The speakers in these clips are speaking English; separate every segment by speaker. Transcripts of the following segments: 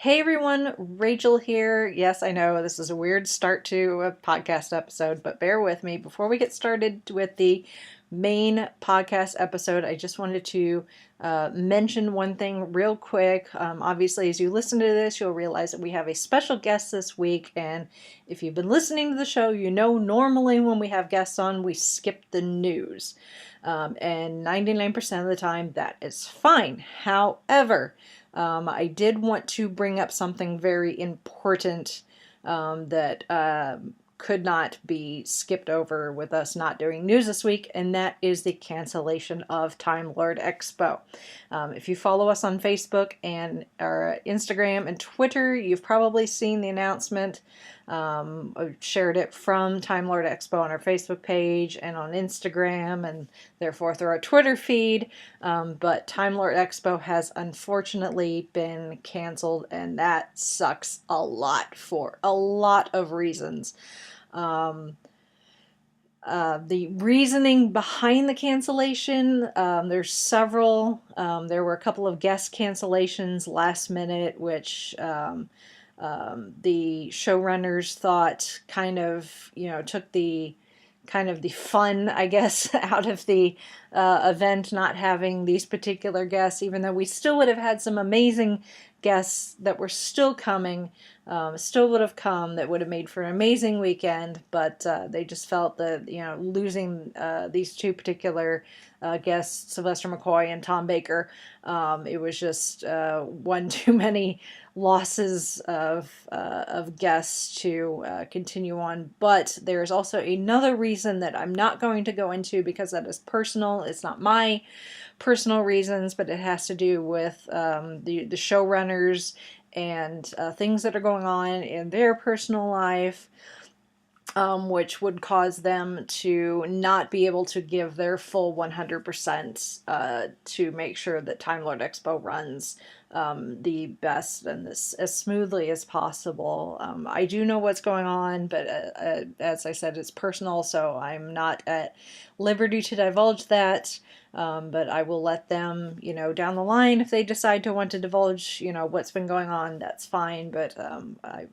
Speaker 1: Hey everyone, Rachel here. Yes, I know this is a weird start to a podcast episode, but bear with me. Before we get started with the main podcast episode, I just wanted to mention one thing real quick. Obviously, as you listen to this, you'll realize that we have a special guest this week. And if you've been listening to the show, you know normally when we have guests on, we skip the news. And 99% of the time, that is fine. However, I did want to bring up something very important that could not be skipped over with us not doing news this week, and that is the cancellation of Time Lord Expo. If you follow us on Facebook and our Instagram and Twitter, you've probably seen the announcement. I've shared it from Time Lord Expo on our Facebook page and on Instagram and therefore through our Twitter feed. But Time Lord Expo has unfortunately been canceled, and that sucks a lot for a lot of reasons. The reasoning behind the cancellation, there's several. There were a couple of guest cancellations last minute, which the showrunners thought kind of, took the fun, I guess, out of the event, not having these particular guests, even though we still would have had some amazing guests that were still coming, still would have come, that would have made for an amazing weekend, but they just felt that, losing these two particular guests, Sylvester McCoy and Tom Baker, it was just one too many losses of guests to continue on. But there's also another reason that I'm not going to go into because that is personal. It's not my personal reasons, but it has to do with the showrunners and things that are going on in their personal life, which would cause them to not be able to give their full 100% to make sure that Time Lord Expo runs the best and as smoothly as possible. I do know what's going on, but as I said, it's personal, so I'm not at liberty to divulge that. But I will let them, down the line, if they decide to want to divulge, what's been going on, that's fine. But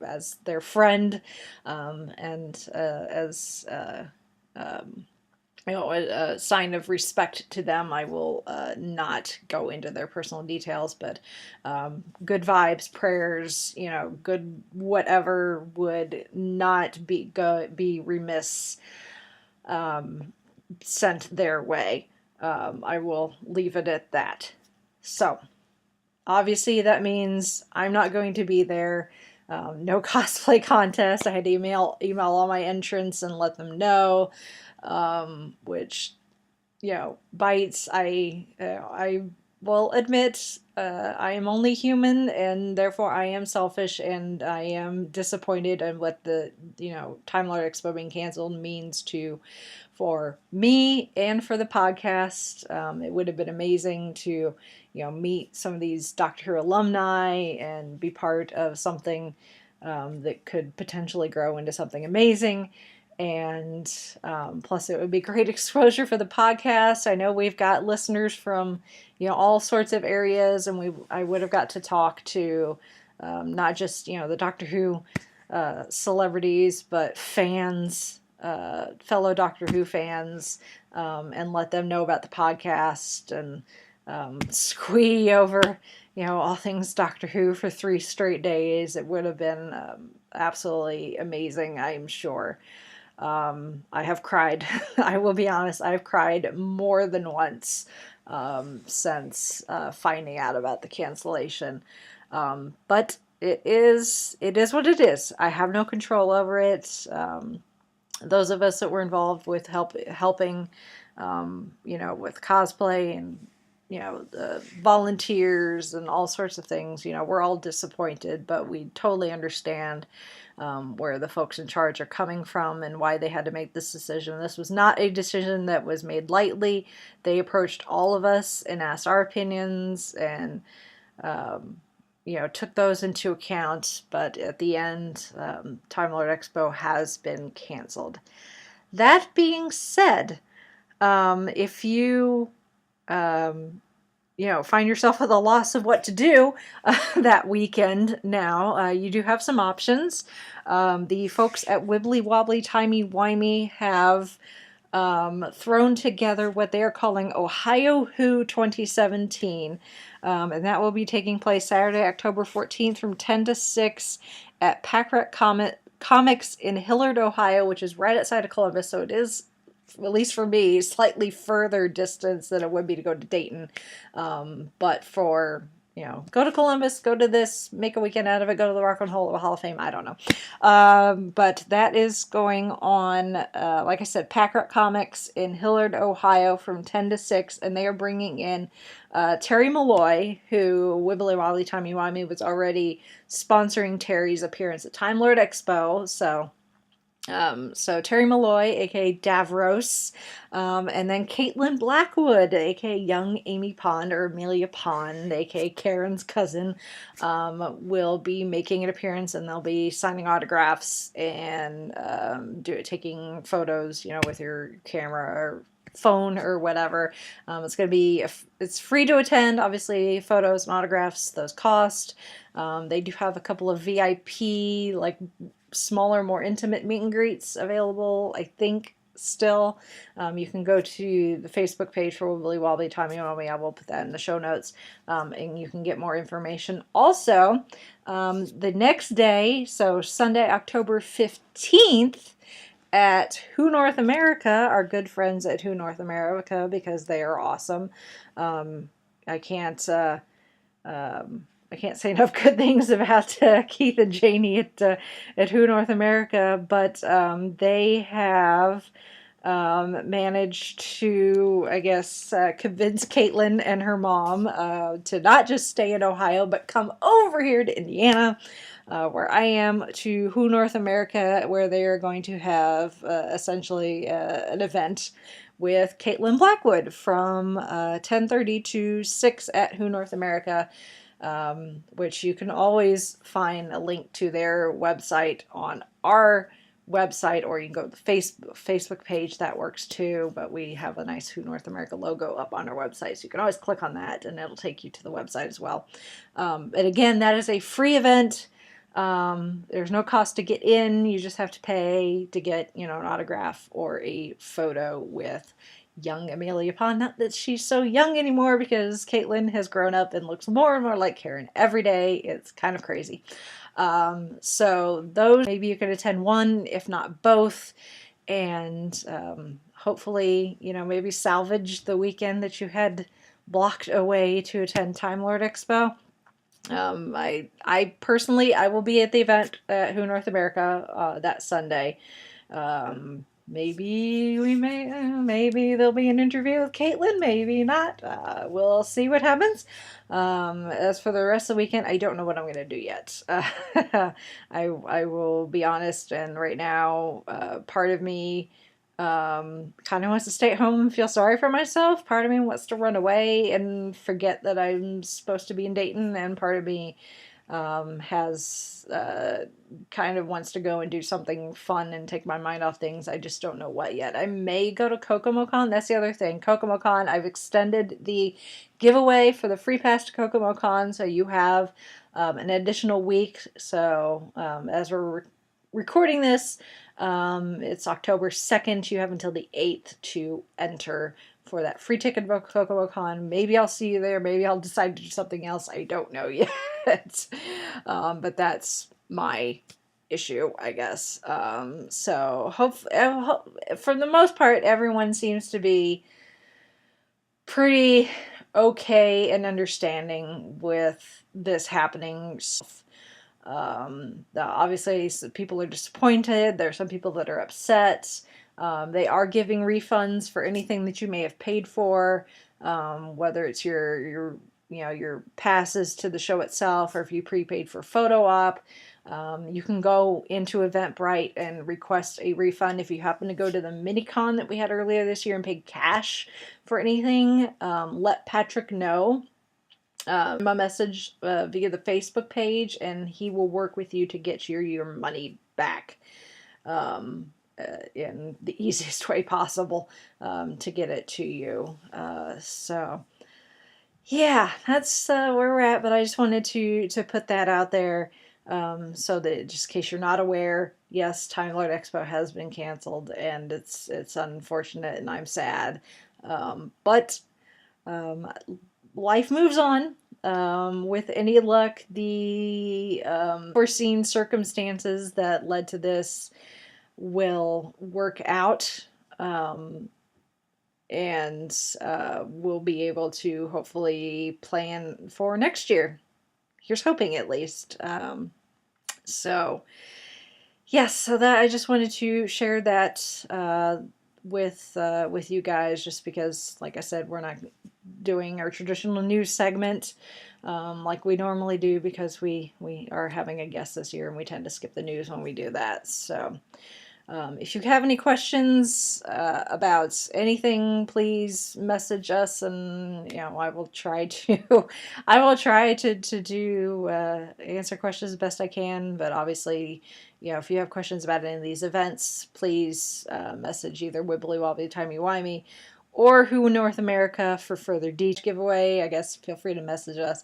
Speaker 1: as their friend, and as a sign of respect to them, I will not go into their personal details. But good vibes, prayers, good whatever would not be remiss sent their way. I will leave it at that. So, obviously that means I'm not going to be there. No cosplay contest. I had to email all my entrants and let them know, which, bites. I will admit I am only human, and therefore I am selfish, and I am disappointed in what the Time Lord Expo being canceled means for me and for the podcast. It would have been amazing to meet some of these Doctor Who alumni and be part of something that could potentially grow into something amazing. And plus, it would be great exposure for the podcast. I know we've got listeners from all sorts of areas, and I would have got to talk to not just the Doctor Who celebrities, but fans, fellow Doctor Who fans, and let them know about the podcast and squee over all things Doctor Who for 3 straight days. It would have been absolutely amazing, I'm sure. I have cried. I will be honest, I've cried more than once since finding out about the cancellation. But it is what it is. I have no control over it. Those of us that were involved with helping, with cosplay and the volunteers and all sorts of things, we're all disappointed, but we totally understand where the folks in charge are coming from and why they had to make this decision. This was not a decision that was made lightly. They approached all of us and asked our opinions and, took those into account. But at the end, Time Lord Expo has been canceled. That being said, if you find yourself with a loss of what to do that weekend now, you do have some options. The folks at Wibbly Wobbly Timey Wimey have thrown together what they are calling Ohio Who 2017. And that will be taking place Saturday, October 14th from 10 to 6 at Pack-Rat Comics in Hillard, Ohio, which is right outside of Columbus. So it is, at least for me, slightly further distance than it would be to go to Dayton. But for, go to Columbus, go to this, make a weekend out of it, go to the Rock and Roll Hall of Fame, I don't know. But that is going on, like I said, Pack-Rat Comics in Hillard, Ohio from 10 to 6, and they are bringing in Terry Malloy, who Wibbly Wobbly Timey Wimey was already sponsoring Terry's appearance at Time Lord Expo, so Terry Malloy, aka Davros, and then Caitlin Blackwood, aka Young Amy Pond or Amelia Pond, aka Karen's cousin, will be making an appearance, and they'll be signing autographs and taking photos, with your camera or phone or whatever. It's going to be, it's free to attend. Obviously, photos and autographs, those cost. They do have a couple of VIP, like smaller, more intimate meet and greets available, I think, still. You can go to the Facebook page for Wibbly Wobbly Timey Wimey. I will put that in the show notes, and you can get more information. Also, the next day, so Sunday, October 15th, at Who North America, our good friends at Who North America, because they are awesome. I can't say enough good things about Keith and Janie at Who North America, but they have managed to, I guess, convince Caitlin and her mom to not just stay in Ohio, but come over here to Indiana, where I am, to Who North America, where they are going to have essentially an event with Caitlin Blackwood from 10:30 to 6 at Who North America. Which you can always find a link to their website on our website, or you can go to the Facebook page. That works too, but we have a nice Who North America logo up on our website, so you can always click on that and it'll take you to the website as well. And again, that is a free event. There's no cost to get in. You just have to pay to get, an autograph or a photo with young Amelia Pond. Not that she's so young anymore, because Caitlin has grown up and looks more and more like Karen every day. It's kind of crazy. So those, maybe you could attend one, if not both, and hopefully, maybe salvage the weekend that you had blocked away to attend Time Lord Expo. I personally, I will be at the event at Who North America that Sunday. Maybe there'll be an interview with Caitlin, maybe not. We'll see what happens. As for the rest of the weekend, I don't know what I'm going to do yet. I will be honest, and right now, part of me kind of wants to stay at home and feel sorry for myself. Part of me wants to run away and forget that I'm supposed to be in Dayton, and part of me has kind of wants to go and do something fun and take my mind off things. I just don't know what yet. I may go to CocomoCon. That's the other thing. CocomoCon, I've extended the giveaway for the free pass to CocomoCon, so you have an additional week. So as we're recording this, it's October 2nd. You have until the 8th to enter for that free ticket for CocomoCon. Maybe I'll see you there. Maybe I'll decide to do something else. I don't know yet. But that's my issue, I guess. So hopefully, for the most part, everyone seems to be pretty okay and understanding with this happening. Obviously, people are disappointed. There are some people that are upset. They are giving refunds for anything that you may have paid for, whether it's your passes to the show itself, or if you prepaid for photo op. You can go into Eventbrite and request a refund if you happen to go to the mini-con that we had earlier this year and paid cash for anything. Let Patrick know. A message via the Facebook page, and he will work with you to get your money back in the easiest way possible to get it to you. So yeah, that's where we're at. But I just wanted to put that out there, so that just in case you're not aware, yes, Time Lord Expo has been canceled, and it's unfortunate, and I'm sad. But um, life moves on. With any luck, the foreseen circumstances that led to this will work out. Um, and we'll be able to hopefully plan for next year. Here's hoping, at least. So yes, so that I just wanted to share that with you guys, just because, like I said, we're not doing our traditional news segment like we normally do, because we are having a guest this year, and we tend to skip the news when we do that. So if you have any questions about anything, please message us, and I will try to do answer questions as best I can. But obviously, if you have questions about any of these events, please message either Wibbly Wobbly Timey Wimey or Who North America for further details. Giveaway, I guess. Feel free to message us,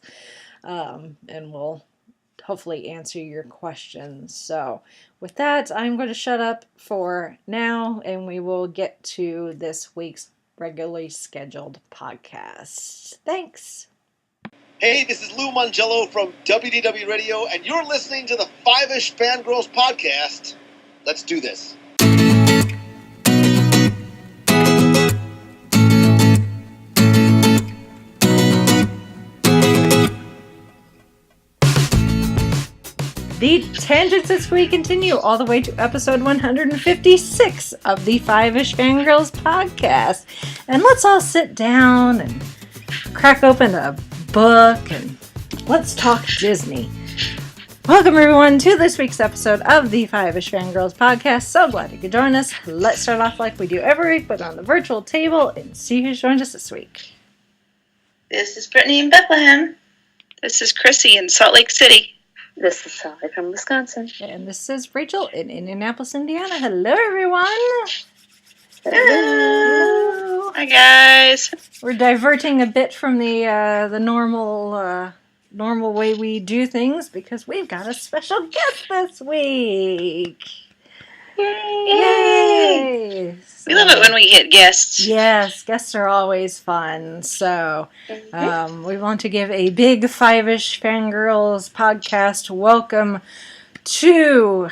Speaker 1: and we'll hopefully answer your questions. So with that, I'm going to shut up for now, and we will get to this week's regularly scheduled podcast. Thanks.
Speaker 2: Hey, this is Lou Mangello from WDW Radio, and you're listening to the Five-ish Fangirls podcast. Let's do this.
Speaker 1: The tangents this week continue all the way to episode 156 of the Five-ish Fangirls podcast. And let's all sit down and crack open a book and let's talk Disney. Welcome everyone to this week's episode of the Five-ish Fangirls podcast. So glad you could join us. Let's start off like we do every week, but on the virtual table, and see who's joined us this week.
Speaker 3: This is Brittany in Bethlehem. This is Chrissy in Salt Lake City.
Speaker 4: This is Sally from Wisconsin.
Speaker 1: And this is Rachel in Indianapolis, Indiana. Hello, everyone.
Speaker 3: Hello. Hi, guys.
Speaker 1: We're diverting a bit from the normal way we do things, because we've got a special guest this week. Yay!
Speaker 3: We love it when we get guests.
Speaker 1: Yes, guests are always fun. So we want to give a big Five-ish Fangirls podcast welcome to...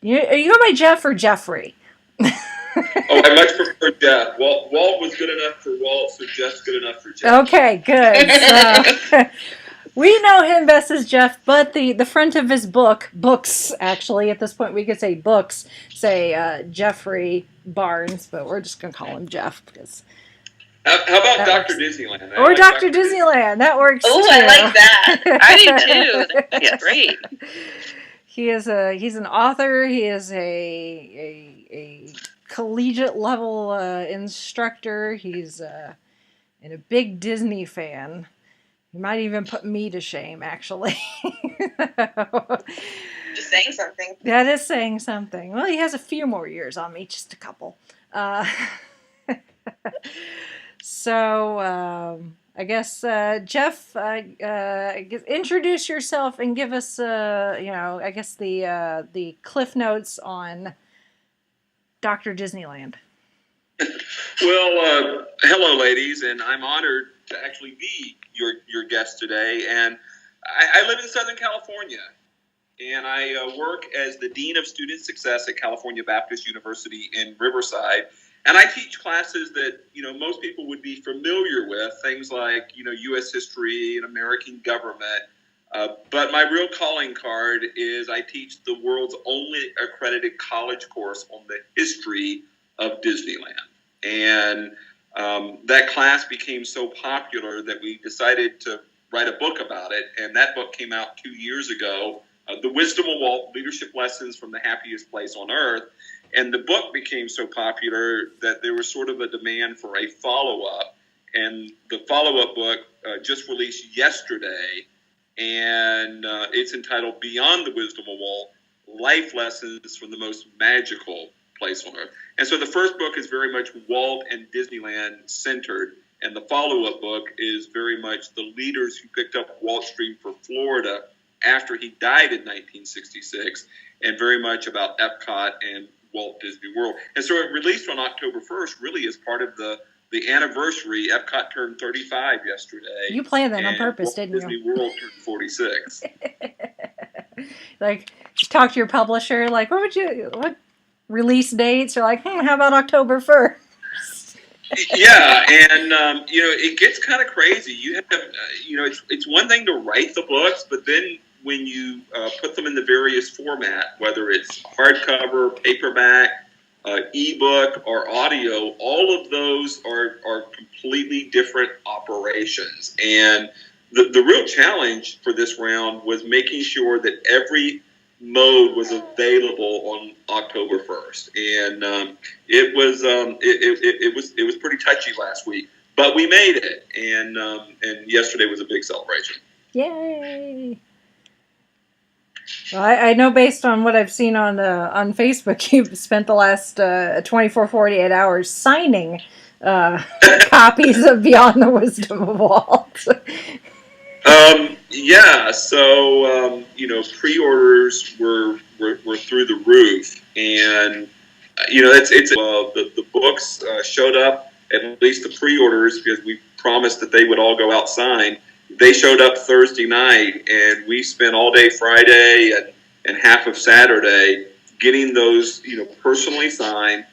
Speaker 1: Are you going by Jeff or Jeffrey?
Speaker 5: I much prefer Jeff. Walt was good enough for Walt, so Jeff's good enough for Jeff.
Speaker 1: Okay, good. So, we know him best as Jeff, but the front of his books, actually, at this point we could say books, say Jeffrey Barnes, but we're just going to call him Jeff, because...
Speaker 5: How about Dr. Disneyland?
Speaker 1: Or Dr. Disneyland. That works,
Speaker 3: too.
Speaker 1: I
Speaker 3: like that. I do, too. That's great.
Speaker 1: He's an author. He is a collegiate level instructor. He's a big Disney fan. You might even put me to shame, actually.
Speaker 3: Just saying something.
Speaker 1: That is saying something. Well, he has a few more years on me, just a couple. So, I guess, Jeff, introduce yourself and give us, I guess the cliff notes on Dr. Disneyland.
Speaker 5: Well, hello, ladies, and I'm honored to actually be your guest today. And I live in Southern California, and I work as the Dean of Student Success at California Baptist University in Riverside. And I teach classes that, most people would be familiar with, things like, U.S. history and American government. But my real calling card is I teach the world's only accredited college course on the history of Disneyland. And that class became so popular that we decided to write a book about it. And that book came out 2 years ago, The Wisdom of Walt, Leadership Lessons from the Happiest Place on Earth. And the book became so popular that there was sort of a demand for a follow-up. And the follow-up book just released yesterday, and it's entitled Beyond the Wisdom of Walt, Life Lessons from the Most Magical Place on Earth. And so the first book is very much Walt and Disneyland centered, And the follow-up book is very much the leaders who picked up Walt's dream for Florida after he died in 1966, and very much about Epcot and Walt Disney World. And so it released on October 1st, really as part of the anniversary. Epcot turned 35 yesterday.
Speaker 1: You planned that on purpose,
Speaker 5: Walt
Speaker 1: didn't
Speaker 5: Disney
Speaker 1: you?
Speaker 5: World turned 46.
Speaker 1: Like, you talk to your publisher, like, what release dates? You're like, how about October 1st?
Speaker 5: Yeah, and it gets kind of crazy. You have, it's one thing to write the books, but then when you put them in the various format, whether it's hardcover, paperback, ebook, or audio, all of those are completely different operations. And the real challenge for this round was making sure that every mode was available on October 1st, and it was pretty touchy last week, but we made it, and yesterday was a big celebration.
Speaker 1: Yay! Well, I know based on what I've seen on Facebook, you've spent the last 48 hours signing copies of Beyond the Wisdom of Walt.
Speaker 5: Yeah, so pre-orders were through the roof, and the books showed up, at least the pre-orders, because we promised that they would all go out signed. They showed up Thursday night, and we spent all day Friday and half of Saturday getting those personally signed,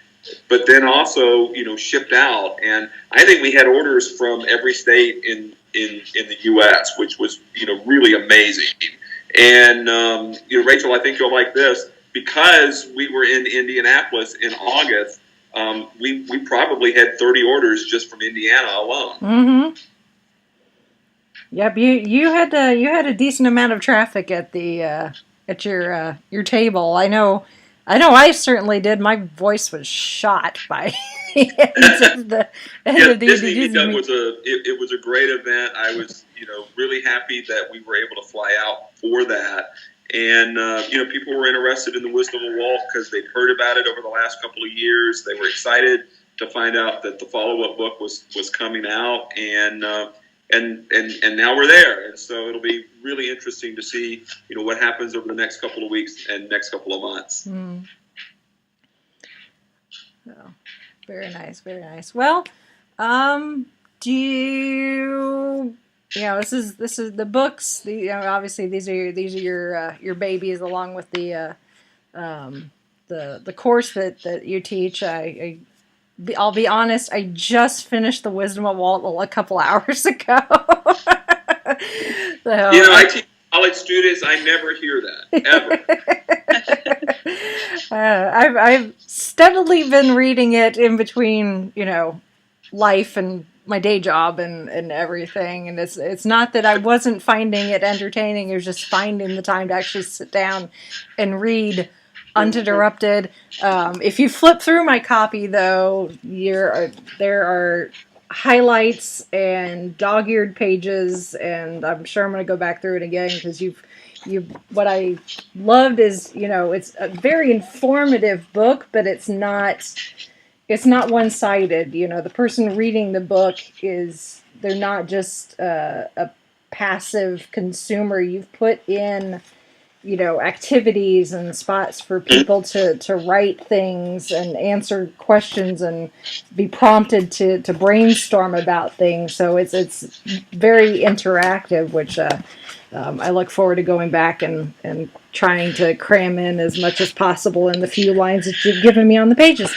Speaker 5: but then also shipped out. And I think we had orders from every state in the U.S., which was really amazing. And Rachel, I think you'll like this, because we were in Indianapolis in August. We probably had 30 orders just from Indiana alone.
Speaker 1: Mm-hmm. Yep, you had a decent amount of traffic at the at your table. I know I certainly did. My voice was shot by the end of the
Speaker 5: Disney Meetup was a great event. I was really happy that we were able to fly out for that, and people were interested in the Wisdom of Walt because they'd heard about it over the last couple of years. They were excited to find out that the follow-up book was coming out, and now we're there. And so it'll be really interesting to see what happens over the next couple of weeks and next couple of months.
Speaker 1: Mm. So, very nice, very nice. Well, do you this is the books. Obviously these are your babies, along with the course that you teach. I'll be honest, I just finished the Wisdom of Walt a couple hours ago. So,
Speaker 5: I teach college students. I never hear that, ever.
Speaker 1: I've steadily been reading it in between, life and my day job and everything. And it's not that I wasn't finding it entertaining. It was just finding the time to actually sit down and read uninterrupted. If you flip through my copy, though, there are highlights and dog-eared pages, and I'm sure I'm going to go back through it again, because what I loved is it's a very informative book, but it's not one-sided. The person reading the book they're not just a passive consumer. You've put in activities and spots for people to write things and answer questions and be prompted to brainstorm about things. So it's very interactive, which I look forward to going back and trying to cram in as much as possible in the few lines that you've given me on the pages.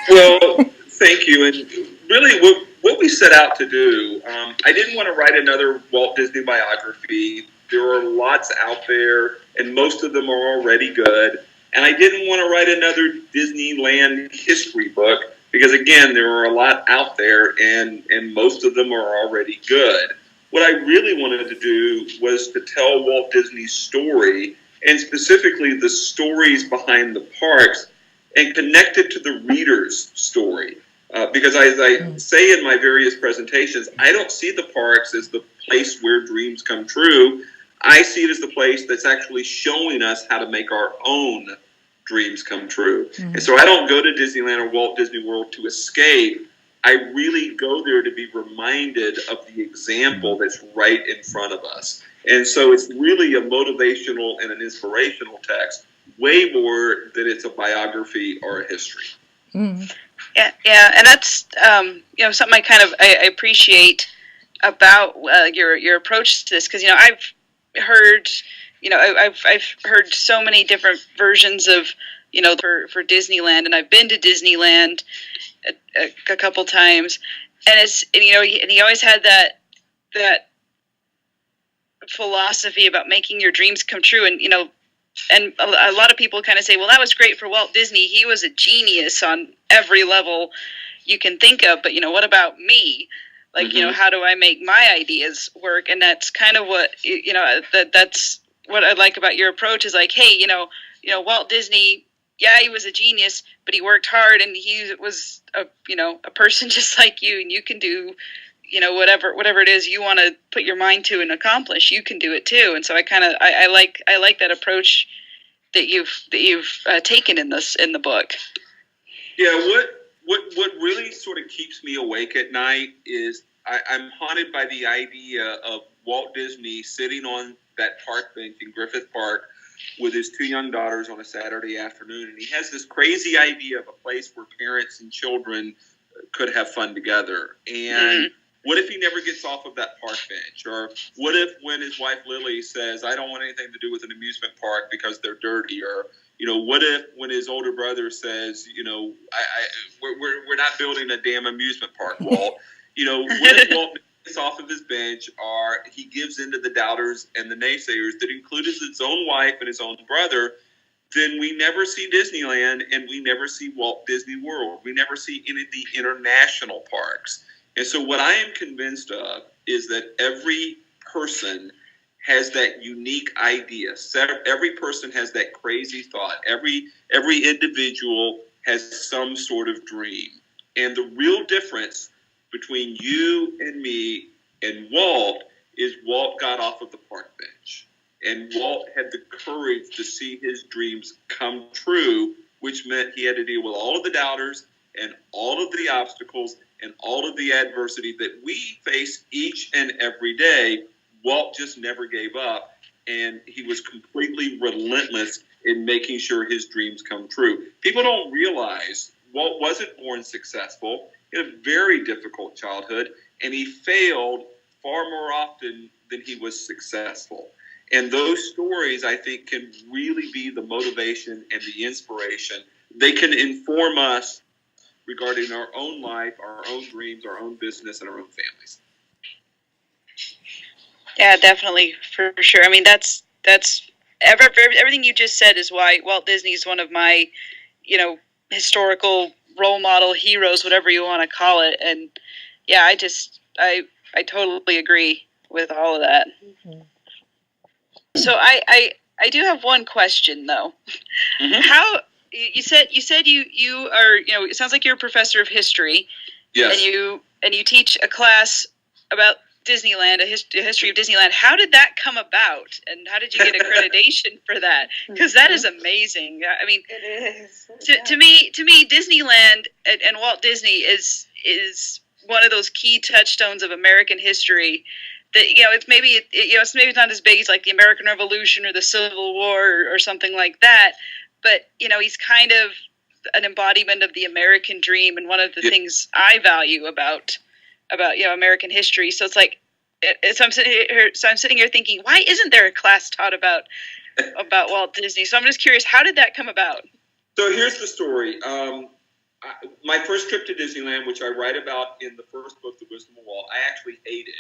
Speaker 5: Well, thank you. And really what we set out to do, I didn't want to write another Walt Disney biography. There are lots out there, and most of them are already good. And I didn't want to write another Disneyland history book because, again, there are a lot out there, and most of them are already good. What I really wanted to do was to tell Walt Disney's story, and specifically the stories behind the parks, and connect it to the reader's story. Because as I say in my various presentations, I don't see the parks as the place where dreams come true. I see it as the place that's actually showing us how to make our own dreams come true. Mm-hmm. And so I don't go to Disneyland or Walt Disney World to escape. I really go there to be reminded of the example that's right in front of us. And so it's really a motivational and an inspirational text, way more than it's a biography or a history.
Speaker 1: Mm.
Speaker 3: Yeah, and that's something I appreciate about your approach to this, because I've heard I've heard so many different versions of for Disneyland, and I've been to Disneyland a couple times, and he always had that philosophy about making your dreams come true, and and a lot of people kind of say, well, that was great for Walt Disney. He was a genius on every level you can think of, but what about me? Like, how do I make my ideas work? And that's kind of what that's what I like about your approach, is like, hey, Walt Disney, yeah, he was a genius, but he worked hard, and he was a person just like you, and you can do whatever it is you want to put your mind to and accomplish, you can do it too. And so I like that approach that you've taken in the book.
Speaker 5: Yeah, what really sort of keeps me awake at night is I'm haunted by the idea of Walt Disney sitting on that park bench in Griffith Park with his two young daughters on a Saturday afternoon, and he has this crazy idea of a place where parents and children could have fun together. And what if he never gets off of that park bench? Or what if when his wife Lily says, I don't want anything to do with an amusement park because they're dirty? Or what if when his older brother says, we're not building a damn amusement park, Walt? What if Walt gets off of his bench, or he gives in to the doubters and the naysayers that included his own wife and his own brother? Then we never see Disneyland, and we never see Walt Disney World. We never see any of the international parks. And so what I am convinced of is that every person has that unique idea. Every person has that crazy thought. Every individual has some sort of dream. And the real difference between you and me and Walt is Walt got off of the park bench. And Walt had the courage to see his dreams come true, which meant he had to deal with all of the doubters and all of the obstacles and all of the adversity that we face each and every day. Walt just never gave up, and he was completely relentless in making sure his dreams come true. People don't realize Walt wasn't born successful. He had a very difficult childhood, and he failed far more often than he was successful. And those stories, I think, can really be the motivation and the inspiration. They can inform us regarding our own life, our own dreams, our own business, and our own families.
Speaker 3: Yeah, definitely, for sure. I mean, that's everything you just said is why Walt Disney is one of my, historical role model heroes, whatever you want to call it. And yeah, I totally agree with all of that. Mm-hmm. So I do have one question though. Mm-hmm. How you said you are, it sounds like you're a professor of history.
Speaker 5: Yes.
Speaker 3: And you teach a class about Disneyland, a history of Disneyland. How did that come about, and how did you get accreditation for that? Because that is amazing. I mean, it is. To me, Disneyland and Walt Disney is one of those key touchstones of American history. That it's maybe it's not as big as like the American Revolution or the Civil War or something like that, but he's kind of an embodiment of the American dream, and one of the things I value about American history. So it's like, so I'm sitting here thinking, why isn't there a class taught about Walt Disney? So I'm just curious, how did that come about?
Speaker 5: So here's the story. My first trip to Disneyland, which I write about in the first book, The Wisdom of Walt, I actually hated.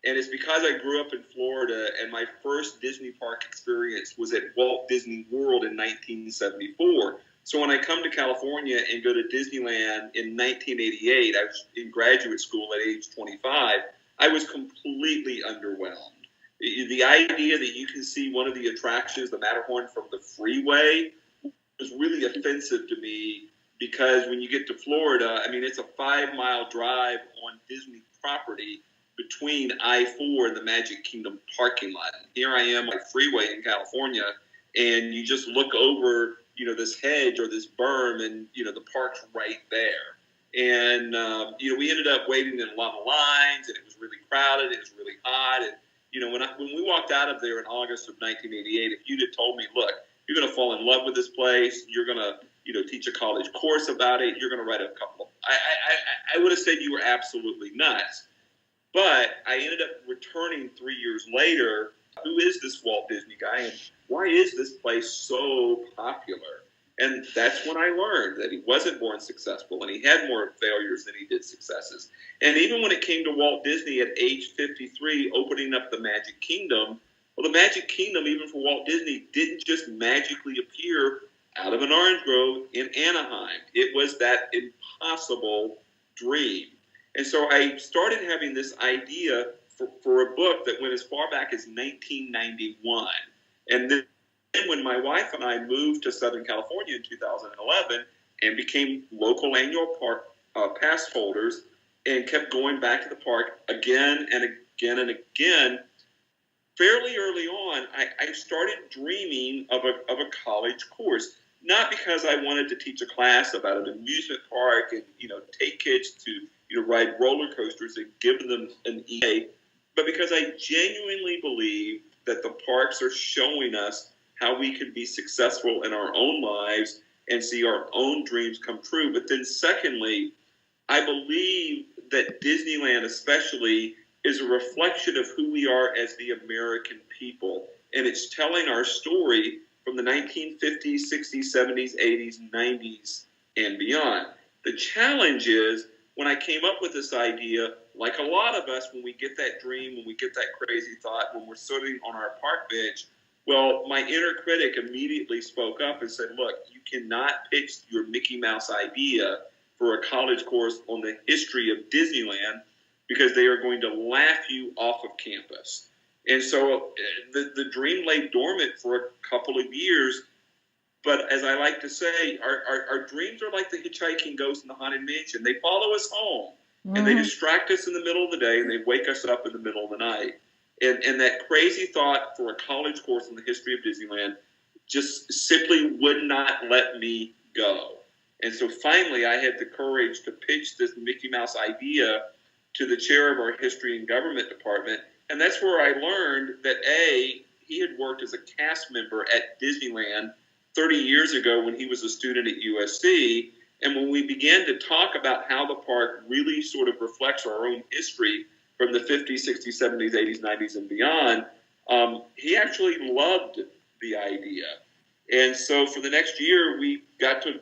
Speaker 5: And it's because I grew up in Florida, and my first Disney park experience was at Walt Disney World in 1974. So when I come to California and go to Disneyland in 1988, I was in graduate school at age 25, I was completely underwhelmed. The idea that you can see one of the attractions, the Matterhorn, from the freeway was really offensive to me, because when you get to Florida, I mean, it's a 5-mile drive on Disney property between I-4 and the Magic Kingdom parking lot. And here I am on the freeway in California, and you just look over, this hedge or this berm, and, the park's right there. And, we ended up waiting in a lot of lines, and it was really crowded. It was really hot. And, when we walked out of there in August of 1988, if you'd have told me, look, you're going to fall in love with this place, you're going to, teach a college course about it, you're going to write a couple of, I would have said you were absolutely nuts. But I ended up returning 3 years later. Who is this Walt Disney guy, and why is this place so popular? And that's when I learned that he wasn't born successful, and he had more failures than he did successes. And even when it came to Walt Disney at age 53 opening up the Magic Kingdom, well, the Magic Kingdom, even for Walt Disney, didn't just magically appear out of an orange grove in Anaheim. It was that impossible dream. And so I started having this idea for a book that went as far back as 1991. And then when my wife and I moved to Southern California in 2011 and became local annual park pass holders and kept going back to the park again and again and again, fairly early on, I started dreaming of a college course. Not because I wanted to teach a class about an amusement park and, take kids to, ride roller coasters and give them an EA, but because I genuinely believe that the parks are showing us how we can be successful in our own lives and see our own dreams come true. But then secondly, I believe that Disneyland especially is a reflection of who we are as the American people. And it's telling our story from the 1950s, 60s, 70s, 80s, 90s, and beyond. The challenge is, when I came up with this idea, like a lot of us, when we get that dream, when we get that crazy thought, when we're sitting on our park bench, well, my inner critic immediately spoke up and said, look, you cannot pitch your Mickey Mouse idea for a college course on the history of Disneyland because they are going to laugh you off of campus. And so the dream lay dormant for a couple of years. But as I like to say, our dreams are like the hitchhiking ghost in the Haunted Mansion. They follow us home, and they distract us in the middle of the day, and they wake us up in the middle of the night. And that crazy thought for a college course in the history of Disneyland just simply would not let me go. And so finally, I had the courage to pitch this Mickey Mouse idea to the chair of our history and government department. And that's where I learned that, A, he had worked as a cast member at Disneyland 30 years ago when he was a student at USC. And when we began to talk about how the park really sort of reflects our own history from the 50s, 60s, 70s, 80s, 90s, and beyond, he actually loved the idea. And so for the next year, we got to,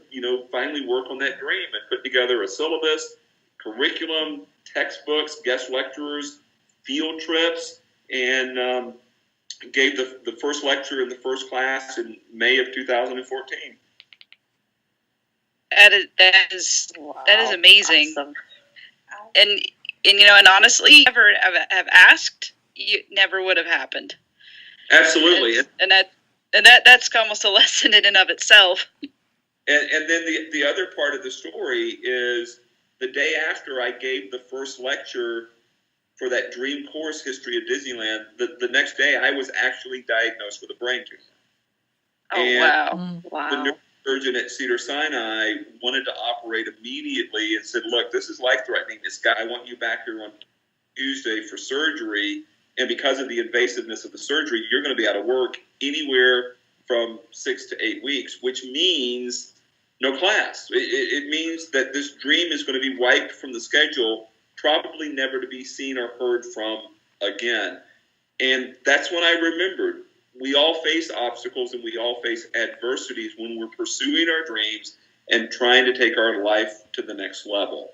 Speaker 5: finally work on that dream and put together a syllabus, curriculum, textbooks, guest lecturers, field trips, and gave the first lecture in the first class in May of 2014.
Speaker 3: That is amazing.
Speaker 4: Awesome.
Speaker 3: And honestly, never have asked, it never would have happened.
Speaker 5: Absolutely.
Speaker 3: And that's almost a lesson in and of itself.
Speaker 5: And then the other part of the story is the day after I gave the first lecture for that dream course, History of Disneyland, the next day I was actually diagnosed with a brain tumor.
Speaker 3: Oh,
Speaker 5: and
Speaker 3: wow.
Speaker 5: The neurosurgeon at Cedars-Sinai wanted to operate immediately and said, look, this is life-threatening. I want you back here on Tuesday for surgery. And because of the invasiveness of the surgery, you're going to be out of work anywhere from 6 to 8 weeks, which means no class. It means that this dream is going to be wiped from the schedule, probably never to be seen or heard from again. And that's when I remembered we all face obstacles and we all face adversities when we're pursuing our dreams and trying to take our life to the next level.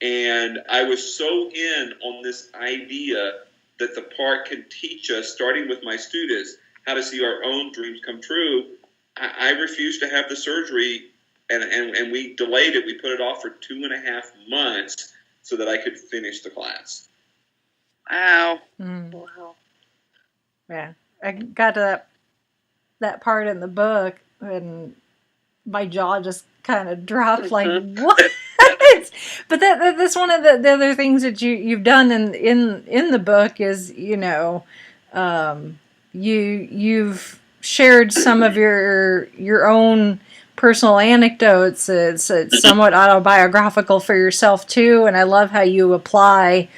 Speaker 5: And I was so in on this idea that the park can teach us, starting with my students, how to see our own dreams come true. I refused to have the surgery, and we delayed it. We put it off for 2.5 months so that I could finish the class.
Speaker 3: Wow.
Speaker 4: Wow.
Speaker 1: Yeah. I got to that part in the book, and my jaw just kind of dropped, like, what? But that's one of the other things that you've done in the book is, you've shared some of your own personal anecdotes. It's somewhat autobiographical for yourself too, and I love how you apply,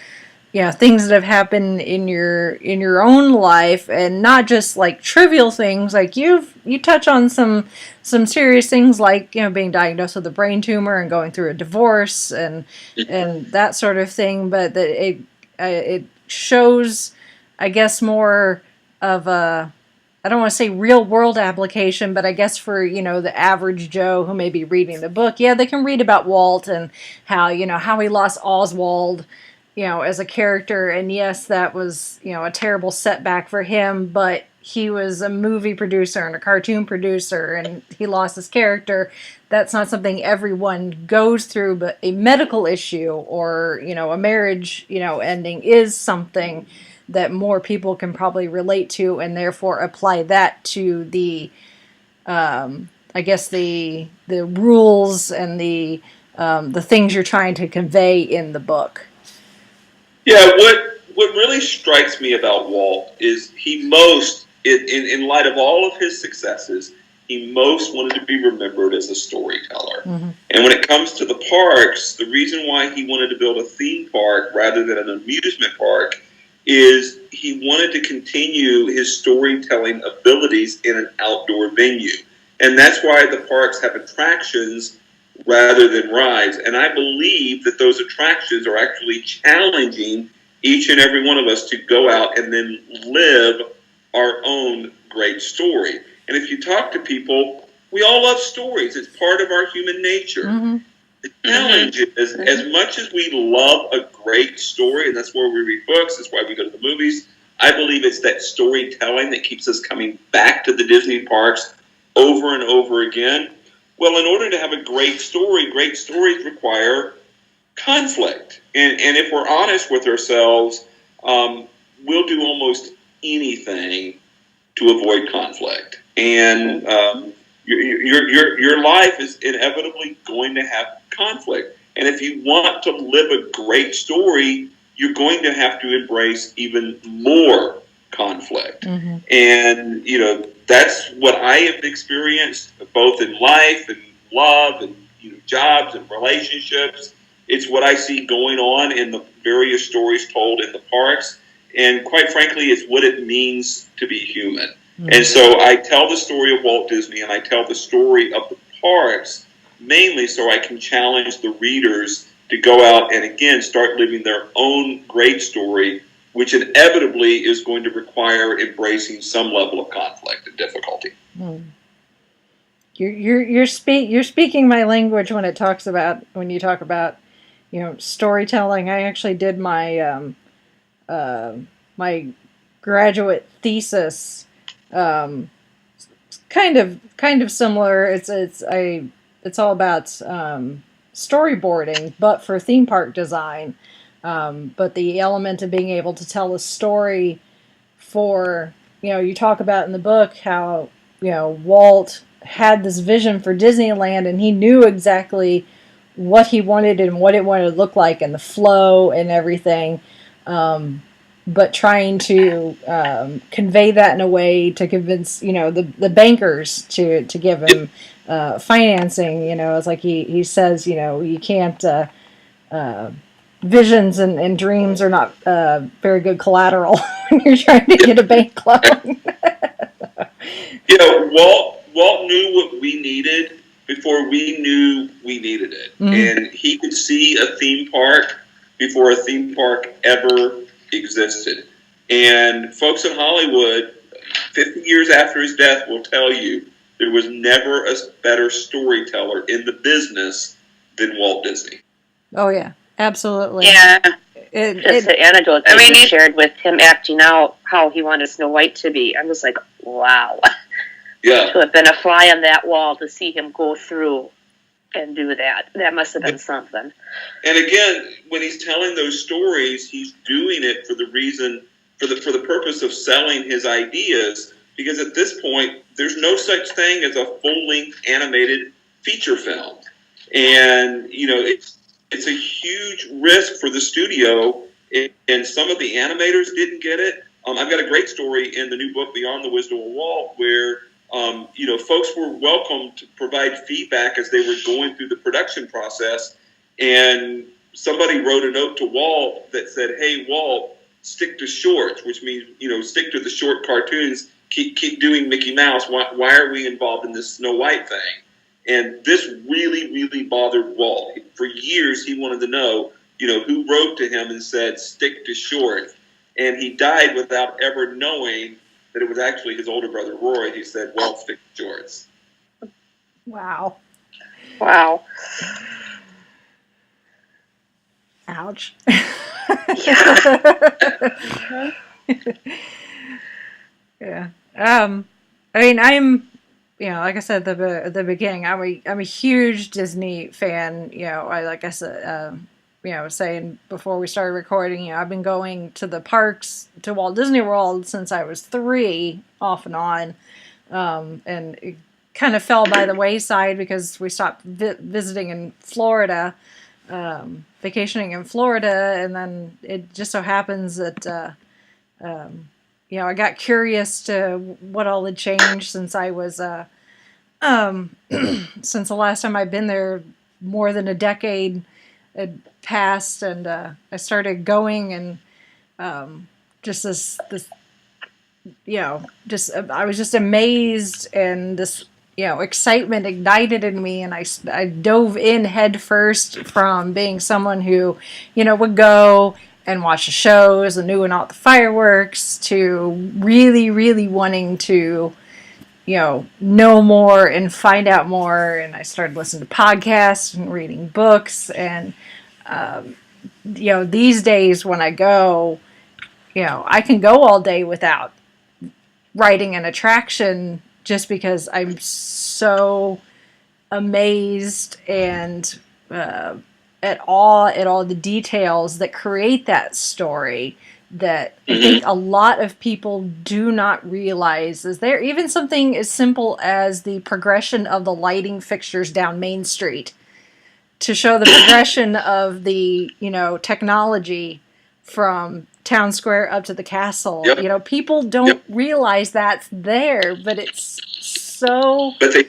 Speaker 1: things that have happened in your own life, and not just like trivial things. Like you touch on some serious things, like being diagnosed with a brain tumor and going through a divorce and that sort of thing. But that it shows, I guess, more of a, I don't want to say real world application, but I guess for, the average Joe who may be reading the book, they can read about Walt and how he lost Oswald, as a character. And yes, that was, a terrible setback for him, but he was a movie producer and a cartoon producer, and he lost his character. That's not something everyone goes through, but a medical issue or, a marriage, ending is something that more people can probably relate to, and therefore apply that to the, I guess the rules and the things you're trying to convey in the book.
Speaker 5: Yeah, what really strikes me about Walt is he most, in light of all of his successes, he most wanted to be remembered as a storyteller. Mm-hmm. And when it comes to the parks, the reason why he wanted to build a theme park rather than an amusement park is he wanted to continue his storytelling abilities in an outdoor venue. And that's why the parks have attractions rather than rides. And I believe that those attractions are actually challenging each and every one of us to go out and then live our own great story. And if you talk to people, we all love stories. It's part of our human nature. Mm-hmm. The challenge is, as much as we love a great story, and that's where we read books, that's why we go to the movies, I believe it's that storytelling that keeps us coming back to the Disney parks over and over again. Well, in order to have a great stories require conflict. And if we're honest with ourselves, we'll do almost anything to avoid conflict. And your life is inevitably going to have conflict. And if you want to live a great story, you're going to have to embrace even more conflict. Mm-hmm. And, that's what I have experienced both in life and love and jobs and relationships. It's what I see going on in the various stories told in the parks. And quite frankly, it's what it means to be human. Mm-hmm. And so I tell the story of Walt Disney, and I tell the story of the parks mainly so I can challenge the readers to go out and, again, start living their own great story, which inevitably is going to require embracing some level of conflict and difficulty. Hmm.
Speaker 1: You're speaking my language when you talk about storytelling. I actually did my my graduate thesis, kind of similar. It's all about storyboarding, but for theme park design. But the element of being able to tell a story for, you talk about in the book how, Walt had this vision for Disneyland, and he knew exactly what he wanted and what it wanted to look like and the flow and everything. But trying to convey that in a way to convince, the bankers to give him financing. It's like he says, you can't... visions and dreams are not very good collateral when you're trying to get a bank loan.
Speaker 5: Walt knew what we needed before we knew we needed it. Mm-hmm. And he could see a theme park before a theme park ever existed. And folks in Hollywood, 50 years after his death, will tell you there was never a better storyteller in the business than Walt Disney.
Speaker 1: Oh, yeah. Absolutely.
Speaker 3: Yeah.
Speaker 4: Just the anecdote that you shared with him acting out how he wanted Snow White to be. I'm just like, wow.
Speaker 5: Yeah.
Speaker 4: To have been a fly on that wall to see him go through and do that. That must have been something.
Speaker 5: And again, when he's telling those stories, he's doing it for the purpose of selling his ideas, because at this point, there's no such thing as a full-length animated feature film. And, it's a huge risk for the studio, and some of the animators didn't get it. I've got a great story in the new book, Beyond the Wisdom of Walt, where folks were welcome to provide feedback as they were going through the production process. And somebody wrote a note to Walt that said, "Hey, Walt, stick to shorts," which means, stick to the short cartoons. Keep doing Mickey Mouse. Why are we involved in this Snow White thing? And this really, really bothered Walt. For years, he wanted to know, who wrote to him and said, "Stick to shorts." And he died without ever knowing that it was actually his older brother, Roy. He said, "Walt, stick to shorts."
Speaker 1: Wow.
Speaker 4: Wow.
Speaker 1: Ouch.
Speaker 4: Yeah.
Speaker 1: Yeah. I mean, I'm, like I said at the beginning, I'm a huge Disney fan. Like I said, saying before we started recording, I've been going to the parks to Walt Disney World since I was 3, off and on, and it kind of fell by the wayside because we stopped visiting in Florida, vacationing in Florida, and then it just so happens that I got curious to what all had changed since I was since the last time I'd been there. More than a decade had passed, and I started going, and just this I was just amazed, and this excitement ignited in me, and I dove in head first from being someone who would go and watch the shows and knew about the fireworks, to really, really wanting to know more and find out more. And I started listening to podcasts and reading books, and these days when I go, I can go all day without riding an attraction, just because I'm so amazed and at all the details that create that story, that I think a lot of people do not realize is there. Even something as simple as the progression of the lighting fixtures down Main Street to show the progression of the technology from Town Square up to the castle.
Speaker 5: Yep.
Speaker 1: People don't realize that's there, but it's so.
Speaker 5: But they.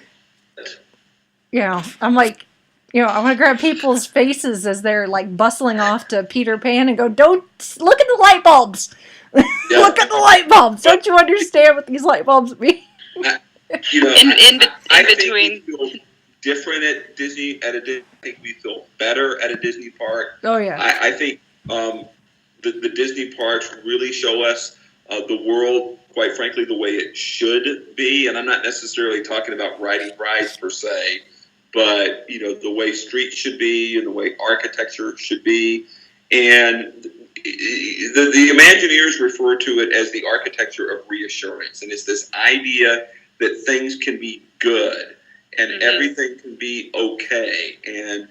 Speaker 1: I'm like, I want to grab people's faces as they're like bustling off to Peter Pan and go, "Don't look at the light bulbs.
Speaker 5: Yeah.
Speaker 1: Look at the light bulbs. Don't you understand what these light bulbs mean?"
Speaker 3: In between.
Speaker 5: We feel different at Disney. I think we feel better at a Disney park.
Speaker 1: Oh yeah.
Speaker 5: I think the Disney parks really show us the world, quite frankly, the way it should be. And I'm not necessarily talking about riding rides per se, but the way streets should be and the way architecture should be. And the Imagineers refer to it as the architecture of reassurance, and it's this idea that things can be good and everything can be okay, and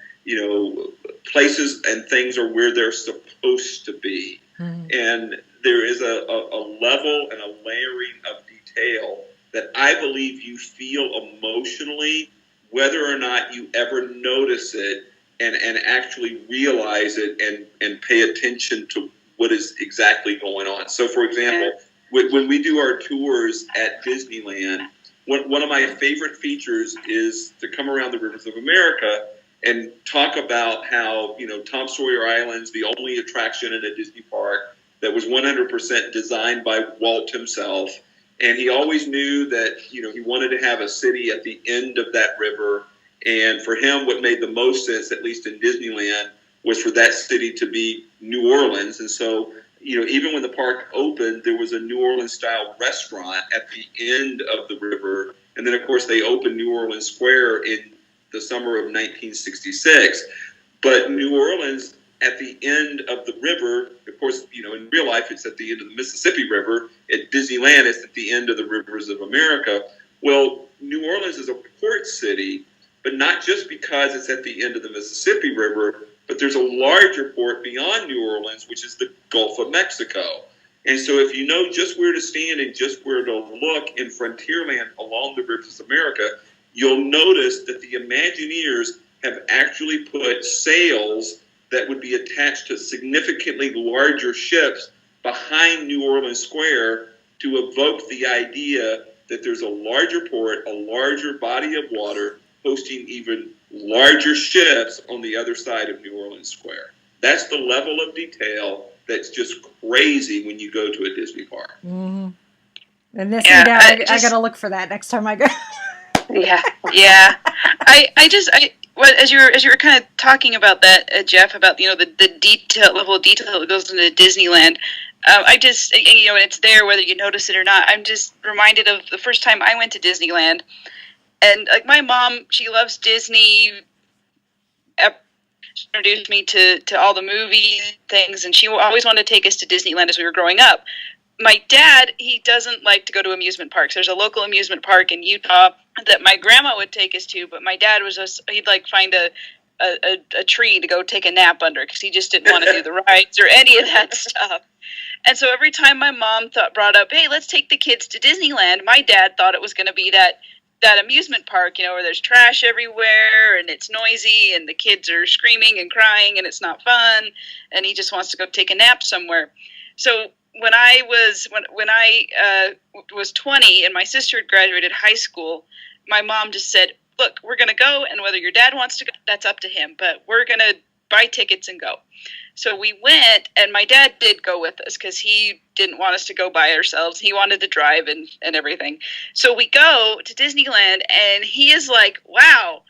Speaker 5: places and things are where they're supposed to be. And there is a level and a layering of detail that I believe you feel emotionally, whether or not you ever notice it and actually realize it and pay attention to what is exactly going on. So, for example, when we do our tours at Disneyland, one of my favorite features is to come around the rivers of America and talk about how, Tom Sawyer Island's the only attraction in a Disney park that was 100% designed by Walt himself. And he always knew that, he wanted to have a city at the end of that river. And for him, what made the most sense, at least in Disneyland, was for that city to be New Orleans. And so, even when the park opened, there was a New Orleans-style restaurant at the end of the river. And then, of course, they opened New Orleans Square in the summer of 1966. But New Orleans, at the end of the river, of course, in real life, it's at the end of the Mississippi River. At Disneyland, it's at the end of the rivers of America. Well, New Orleans is a port city, but not just because it's at the end of the Mississippi River, but there's a larger port beyond New Orleans, which is the Gulf of Mexico. And so if you know just where to stand and just where to look in Frontierland along the rivers of America, you'll notice that the Imagineers have actually put sails that would be attached to significantly larger ships behind New Orleans Square to evoke the idea that there's a larger port, a larger body of water hosting even larger ships on the other side of New Orleans Square. That's the level of detail that's just crazy when you go to a Disney park.
Speaker 1: Mm-hmm. And this, I got to look for that next time I go.
Speaker 4: Yeah.
Speaker 3: Yeah. As you were kind of talking about that, Jeff, about, the level of detail that goes into Disneyland, and it's there whether you notice it or not. I'm just reminded of the first time I went to Disneyland, and like my mom, she loves Disney. She introduced me to all the movie things, and she always wanted to take us to Disneyland as we were growing up. My dad, he doesn't like to go to amusement parks. There's a local amusement park in Utah that my grandma would take us to, but my dad he'd like find a tree to go take a nap under because he just didn't want to do the rides or any of that stuff. And so every time my mom brought up, hey, let's take the kids to Disneyland, my dad thought it was going to be that amusement park, where there's trash everywhere and it's noisy and the kids are screaming and crying and it's not fun, and he just wants to go take a nap somewhere. So when I was 20 and my sister had graduated high school, my mom just said, look, we're going to go, and whether your dad wants to go, that's up to him, but we're going to buy tickets and go. So we went, and my dad did go with us because he didn't want us to go by ourselves. He wanted to drive and everything. So we go to Disneyland, and he is like, wow.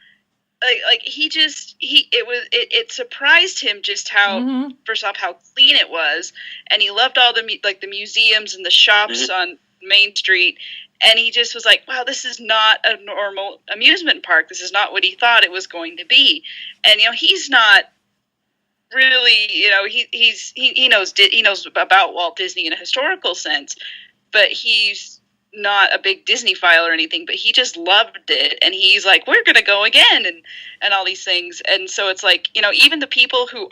Speaker 3: It surprised him just how, first off, how clean it was. And he loved all the museums and the shops on Main Street. And he just was like, wow, this is not a normal amusement park. This is not what he thought it was going to be. And, he's not really, he knows about Walt Disney in a historical sense, but he's not a big Disney-phile or anything, but he just loved it. And he's like, we're going to go again and all these things. And so it's like, even the people who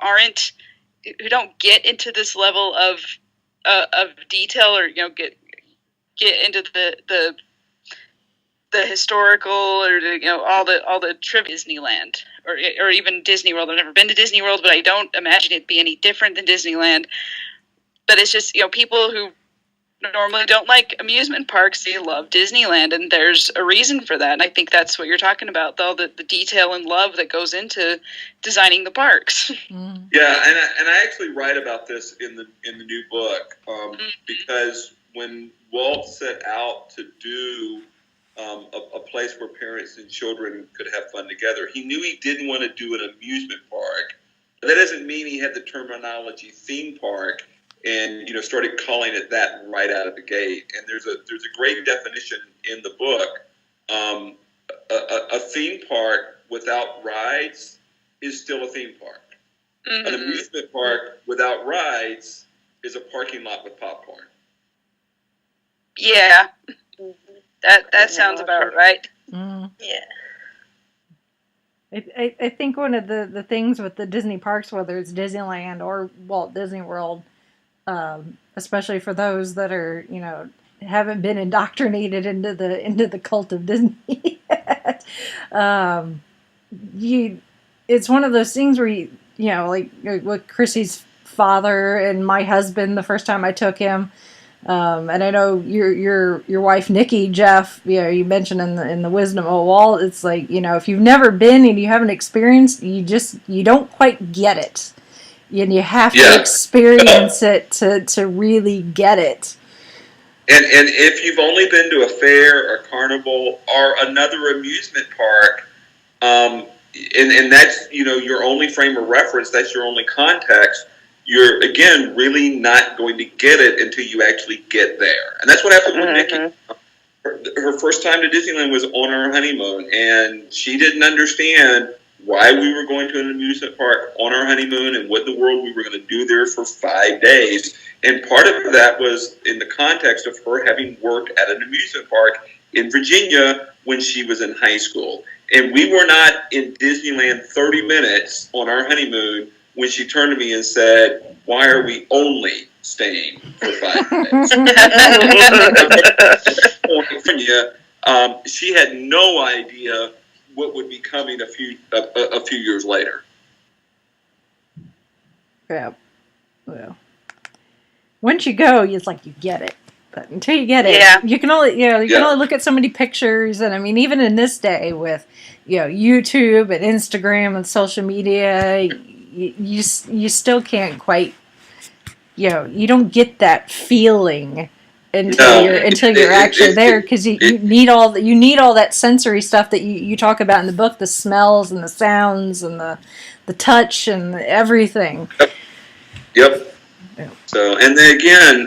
Speaker 3: don't get into this level of detail or, get into the historical or all the trivia Disneyland or even Disney World. I've never been to Disney World, but I don't imagine it'd be any different than Disneyland. But it's just people who normally don't like amusement parks, they love Disneyland, and there's a reason for that. And I think that's what you're talking about, though, the detail and love that goes into designing the parks.
Speaker 5: Yeah, and I actually write about this in the new book because when Walt set out to do a place where parents and children could have fun together, he knew he didn't want to do an amusement park. But that doesn't mean he had the terminology theme park and started calling it that right out of the gate. And there's a great definition in the book. A theme park without rides is still a theme park. An amusement park without rides is a parking lot with popcorn.
Speaker 3: Yeah, that sounds about right.
Speaker 4: Yeah.
Speaker 1: I think one of the things with the Disney parks, whether it's Disneyland or Walt Disney World, especially for those that are haven't been indoctrinated into the cult of Disney yet, it's one of those things where like with Chrissy's father and my husband the first time I took him. And I know your wife Nikki, Jeff, you mentioned in the Wisdom of Walt, it's like, if you've never been and you haven't experienced, you don't quite get it. And you have to experience it to really get it.
Speaker 5: And if you've only been to a fair or carnival or another amusement park, and that's, your only frame of reference, that's your only context, you're, again, really not going to get it until you actually get there. And that's what happened with Nikki. Her first time to Disneyland was on our honeymoon, and she didn't understand why we were going to an amusement park on our honeymoon and what in the world we were going to do there for 5 days. And part of that was in the context of her having worked at an amusement park in Virginia when she was in high school. And we were not in Disneyland 30 minutes on our honeymoon when she turned to me and said, why are we only staying for 5 days? She had no idea what would be coming a few years later.
Speaker 1: Yeah. Well, once you go, it's like you get it. But until you get it, you can only can only look at so many pictures, and I mean, even in this day with YouTube and Instagram and social media, you still can't quite you don't get that feeling until you're actually there, because you need all that sensory stuff that you talk about in the book, the smells and the sounds and the touch and everything.
Speaker 5: Yep. So, and then again,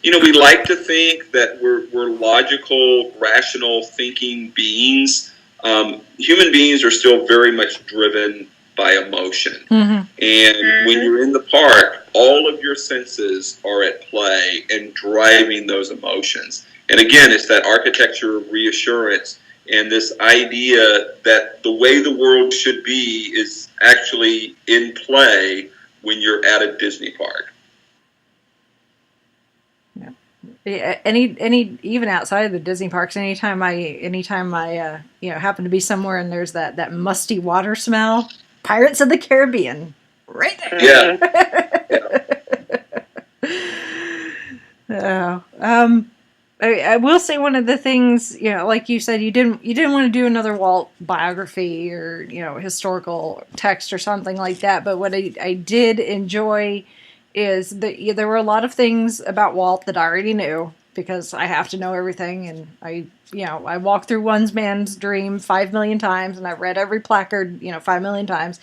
Speaker 5: we like to think that we're logical, rational thinking beings. Human beings are still very much driven by emotion. Mm-hmm. And when you're in the park, all of your senses are at play and driving those emotions. And again, it's that architecture of reassurance and this idea that the way the world should be is actually in play when you're at a Disney park.
Speaker 1: Any even outside of the Disney parks, anytime I happen to be somewhere and there's that musty water smell, Pirates of the Caribbean, right there. Yeah. I will say one of the things, like you said, you didn't want to do another Walt biography or historical text or something like that. But what I did enjoy is that there were a lot of things about Walt that I already knew, because I have to know everything, and I walked through One Man's Dream 5 million times, and I've read every placard 5 million times,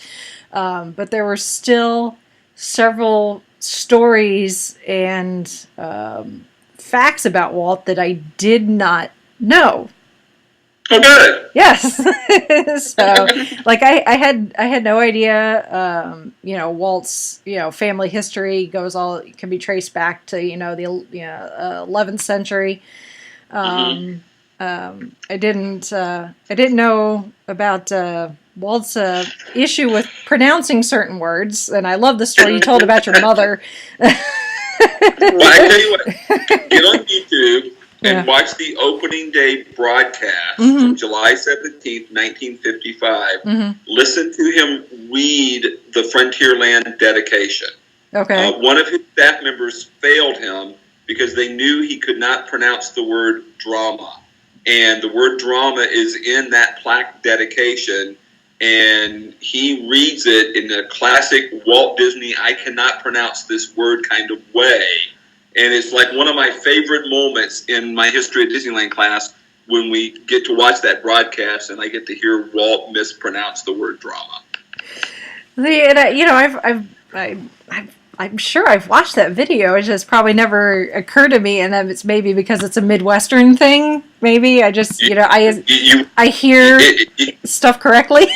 Speaker 1: but there were still several stories and facts about Walt that I did not know.
Speaker 5: Oh, good.
Speaker 1: Yes. So, like, I had no idea. Walt's family history can be traced back to the 11th century. I didn't know about Walt's issue with pronouncing certain words, and I love the story you told about your mother.
Speaker 5: Well, I tell you what, get on YouTube and watch the opening day broadcast from July 17th, 1955. Mm-hmm. Listen to him read the Frontierland dedication. Okay. One of his staff members failed him because they knew he could not pronounce the word drama. And the word drama is in that plaque dedication. And he reads it in a classic Walt Disney, I cannot pronounce this word kind of way. And it's like one of my favorite moments in my History of Disneyland class when we get to watch that broadcast and I get to hear Walt mispronounce the word drama.
Speaker 1: I'm sure I've watched that video. It just probably never occurred to me, and then it's maybe because it's a Midwestern thing. Maybe I just I hear stuff correctly.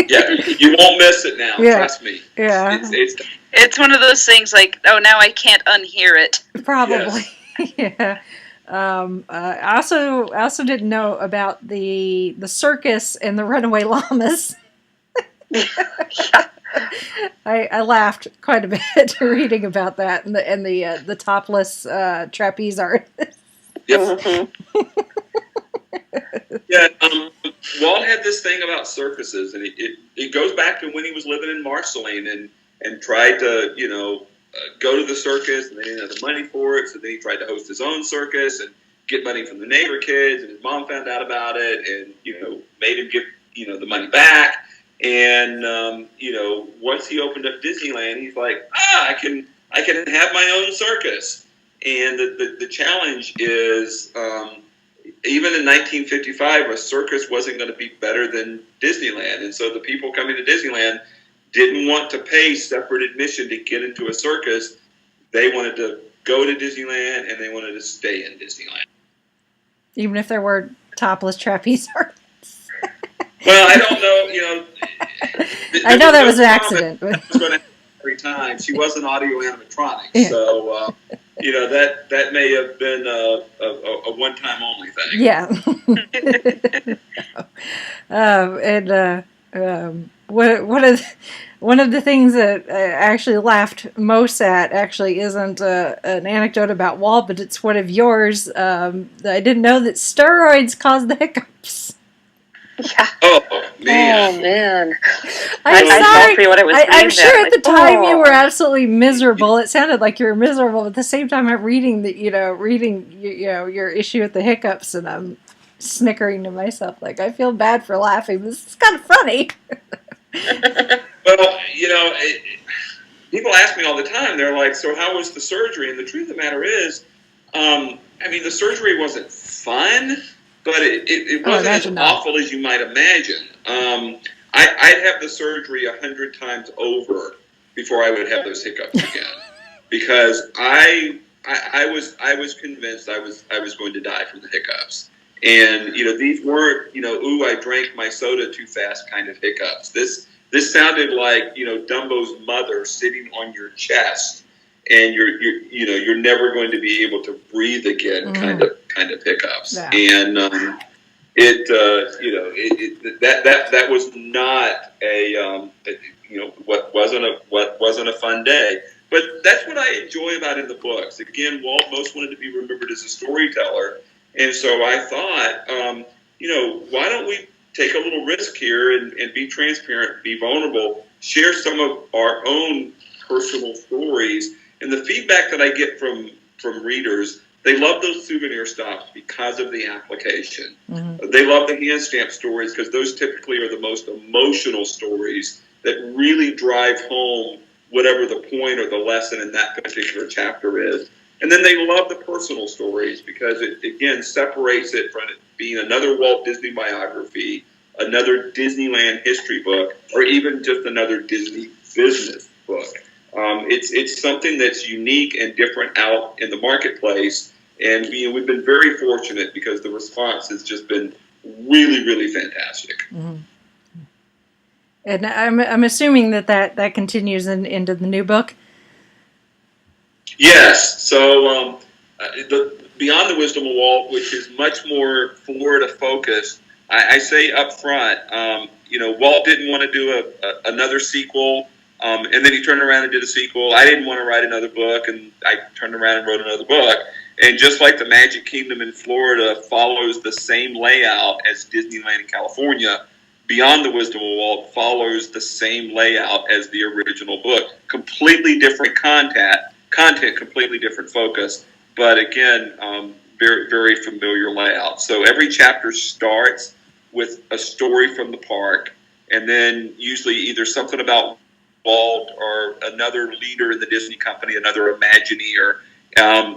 Speaker 5: Yeah, you won't miss it now. Trust me.
Speaker 1: Yeah,
Speaker 3: it's one of those things like, oh, now I can't unhear it.
Speaker 1: Probably. Yes. Yeah. I also didn't know about the circus and the runaway llamas. I laughed quite a bit reading about that and the topless trapeze artists.
Speaker 5: Yep. Yeah, Walt had this thing about circuses, and it goes back to when he was living in Marceline and tried to go to the circus, and they didn't have the money for it, so then he tried to host his own circus and get money from the neighbor kids, and his mom found out about it and made him give the money back. And once he opened up Disneyland, he's like, I can have my own circus. And the challenge is, even in 1955, a circus wasn't going to be better than Disneyland. And so the people coming to Disneyland didn't want to pay separate admission to get into a circus. They wanted to go to Disneyland, and they wanted to stay in Disneyland.
Speaker 1: Even if there were topless trapeze artists.
Speaker 5: Well, I don't know,
Speaker 1: I know that was an accident.
Speaker 5: But was going to happen every time. She wasn't audio animatronics, so that may have been a one-time only thing.
Speaker 1: Yeah. One of the things that I actually laughed most at actually isn't an anecdote about Walt, but it's one of yours. I didn't know that steroids cause the hiccups.
Speaker 4: Yeah.
Speaker 5: Oh man.
Speaker 1: I'm
Speaker 4: I
Speaker 1: sorry.
Speaker 4: felt for you when I was
Speaker 1: I'm
Speaker 4: reading
Speaker 1: sure
Speaker 4: that.
Speaker 1: at the
Speaker 4: Like,
Speaker 1: time you
Speaker 4: oh.
Speaker 1: were absolutely miserable. It sounded like you were miserable. But at the same time, I'm reading your issue with the hiccups, and I'm snickering to myself like I feel bad for laughing. This is kind of funny.
Speaker 5: Well, people ask me all the time. They're like, "So how was the surgery?" And the truth of the matter is, the surgery wasn't fun, but it wasn't as awful as you might imagine. I'd have the surgery 100 times over before I would have those hiccups again, because I was convinced I was going to die from the hiccups. And these weren't ooh, I drank my soda too fast kind of hiccups. This sounded like Dumbo's mother sitting on your chest, and you're never going to be able to breathe again kind of hiccups. Yeah. And that was not what wasn't a fun day. But that's what I enjoy about in the books. Again, Walt most wanted to be remembered as a storyteller, and so I thought, why don't we take a little risk here and be transparent, be vulnerable, share some of our own personal stories. And the feedback that I get from readers, they love those souvenir stops because of the application. Mm-hmm. They love the hand stamp stories because those typically are the most emotional stories that really drive home whatever the point or the lesson in that particular chapter is. And then they love the personal stories because it, again, separates it from it being another Walt Disney biography, another Disneyland history book, or even just another Disney business book. It's something that's unique and different out in the marketplace. And we've been very fortunate because the response has just been really, really fantastic. Mm-hmm.
Speaker 1: And I'm assuming that continues into the new book.
Speaker 5: Yes. So Beyond the Wisdom of Walt, which is much more Florida focused, I say up front, Walt didn't want to do another sequel, and then he turned around and did a sequel. I didn't want to write another book, and I turned around and wrote another book. And just like the Magic Kingdom in Florida follows the same layout as Disneyland in California, Beyond the Wisdom of Walt follows the same layout as the original book. Completely different content, completely different focus, but again, very, very familiar layout. So every chapter starts with a story from the park, and then usually either something about Walt or another leader in the Disney company, another Imagineer,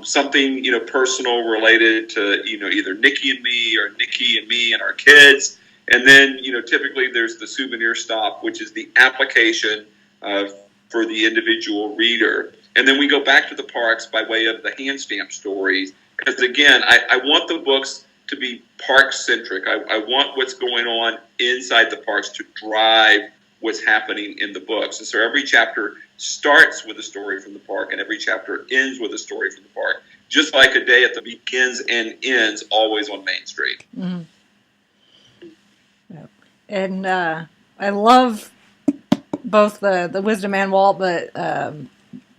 Speaker 5: something personal related to either Nikki and me or Nikki and me and our kids. And then, typically there's the souvenir stop, which is the application for the individual reader. And then we go back to the parks by way of the hand stamp stories. Because, again, I want the books to be park-centric. I want what's going on inside the parks to drive what's happening in the books. And so every chapter starts with a story from the park, and every chapter ends with a story from the park. Just like a day at the begins and ends always on Main Street.
Speaker 1: Mm-hmm. And I love both the Wisdom and Walt, but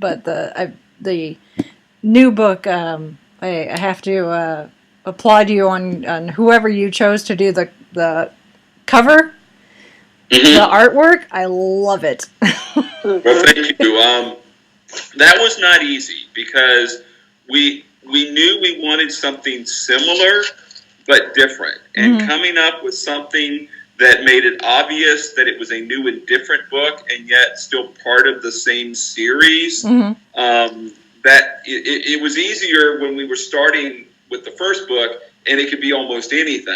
Speaker 1: the new book. I have to applaud you on whoever you chose to do the cover, the artwork. I love it.
Speaker 5: Well, thank you. That was not easy because we knew we wanted something similar but different, and coming up with something that made it obvious that it was a new and different book, and yet still part of the same series. That it was easier when we were starting with the first book, and it could be almost anything.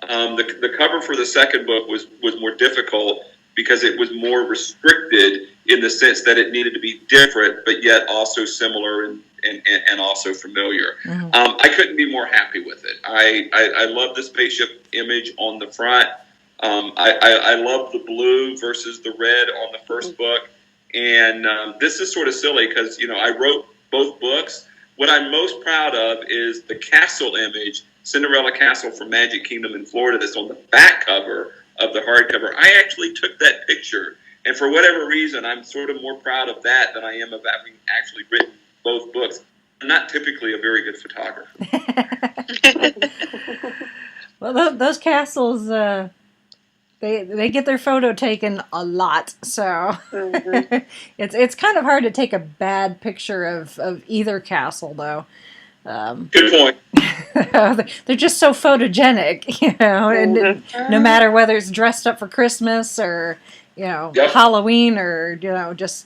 Speaker 5: The cover for the second book was more difficult because it was more restricted in the sense that it needed to be different, but yet also similar and also familiar. I couldn't be more happy with it. I love the spaceship image on the front. I love the blue versus the red on the first book. And this is sort of silly because, I wrote both books. What I'm most proud of is the castle image, Cinderella Castle from Magic Kingdom in Florida, that's on the back cover of the hardcover. I actually took that picture. And for whatever reason, I'm sort of more proud of that than I am of having actually written both books. I'm not typically a very good photographer.
Speaker 1: Well, those castles... they get their photo taken a lot, so it's kind of hard to take a bad picture of either castle, though.
Speaker 5: Good point.
Speaker 1: They're just so photogenic, and no matter whether it's dressed up for Christmas or Halloween or just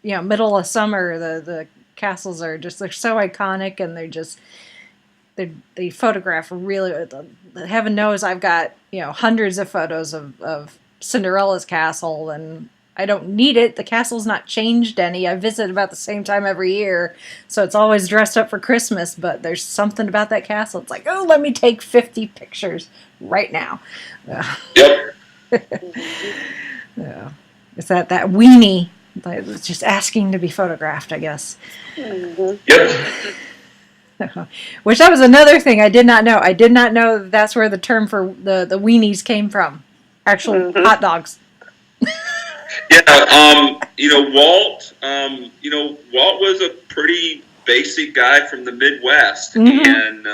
Speaker 1: middle of summer, the castles are just, they're so iconic, and they photograph really. Heaven knows I've got hundreds of photos of Cinderella's castle, and I don't need it. The castle's not changed any. I visit about the same time every year, so it's always dressed up for Christmas, but there's something about that castle. It's like, oh, let me take 50 pictures right now.
Speaker 5: Yep.
Speaker 1: It's that weenie that's just asking to be photographed, I guess.
Speaker 5: Yep.
Speaker 1: Which that was another thing I did not know. I did not know that's where the term for the weenies came from. Actual hot dogs.
Speaker 5: Yeah, Walt. Walt was a pretty basic guy from the Midwest, and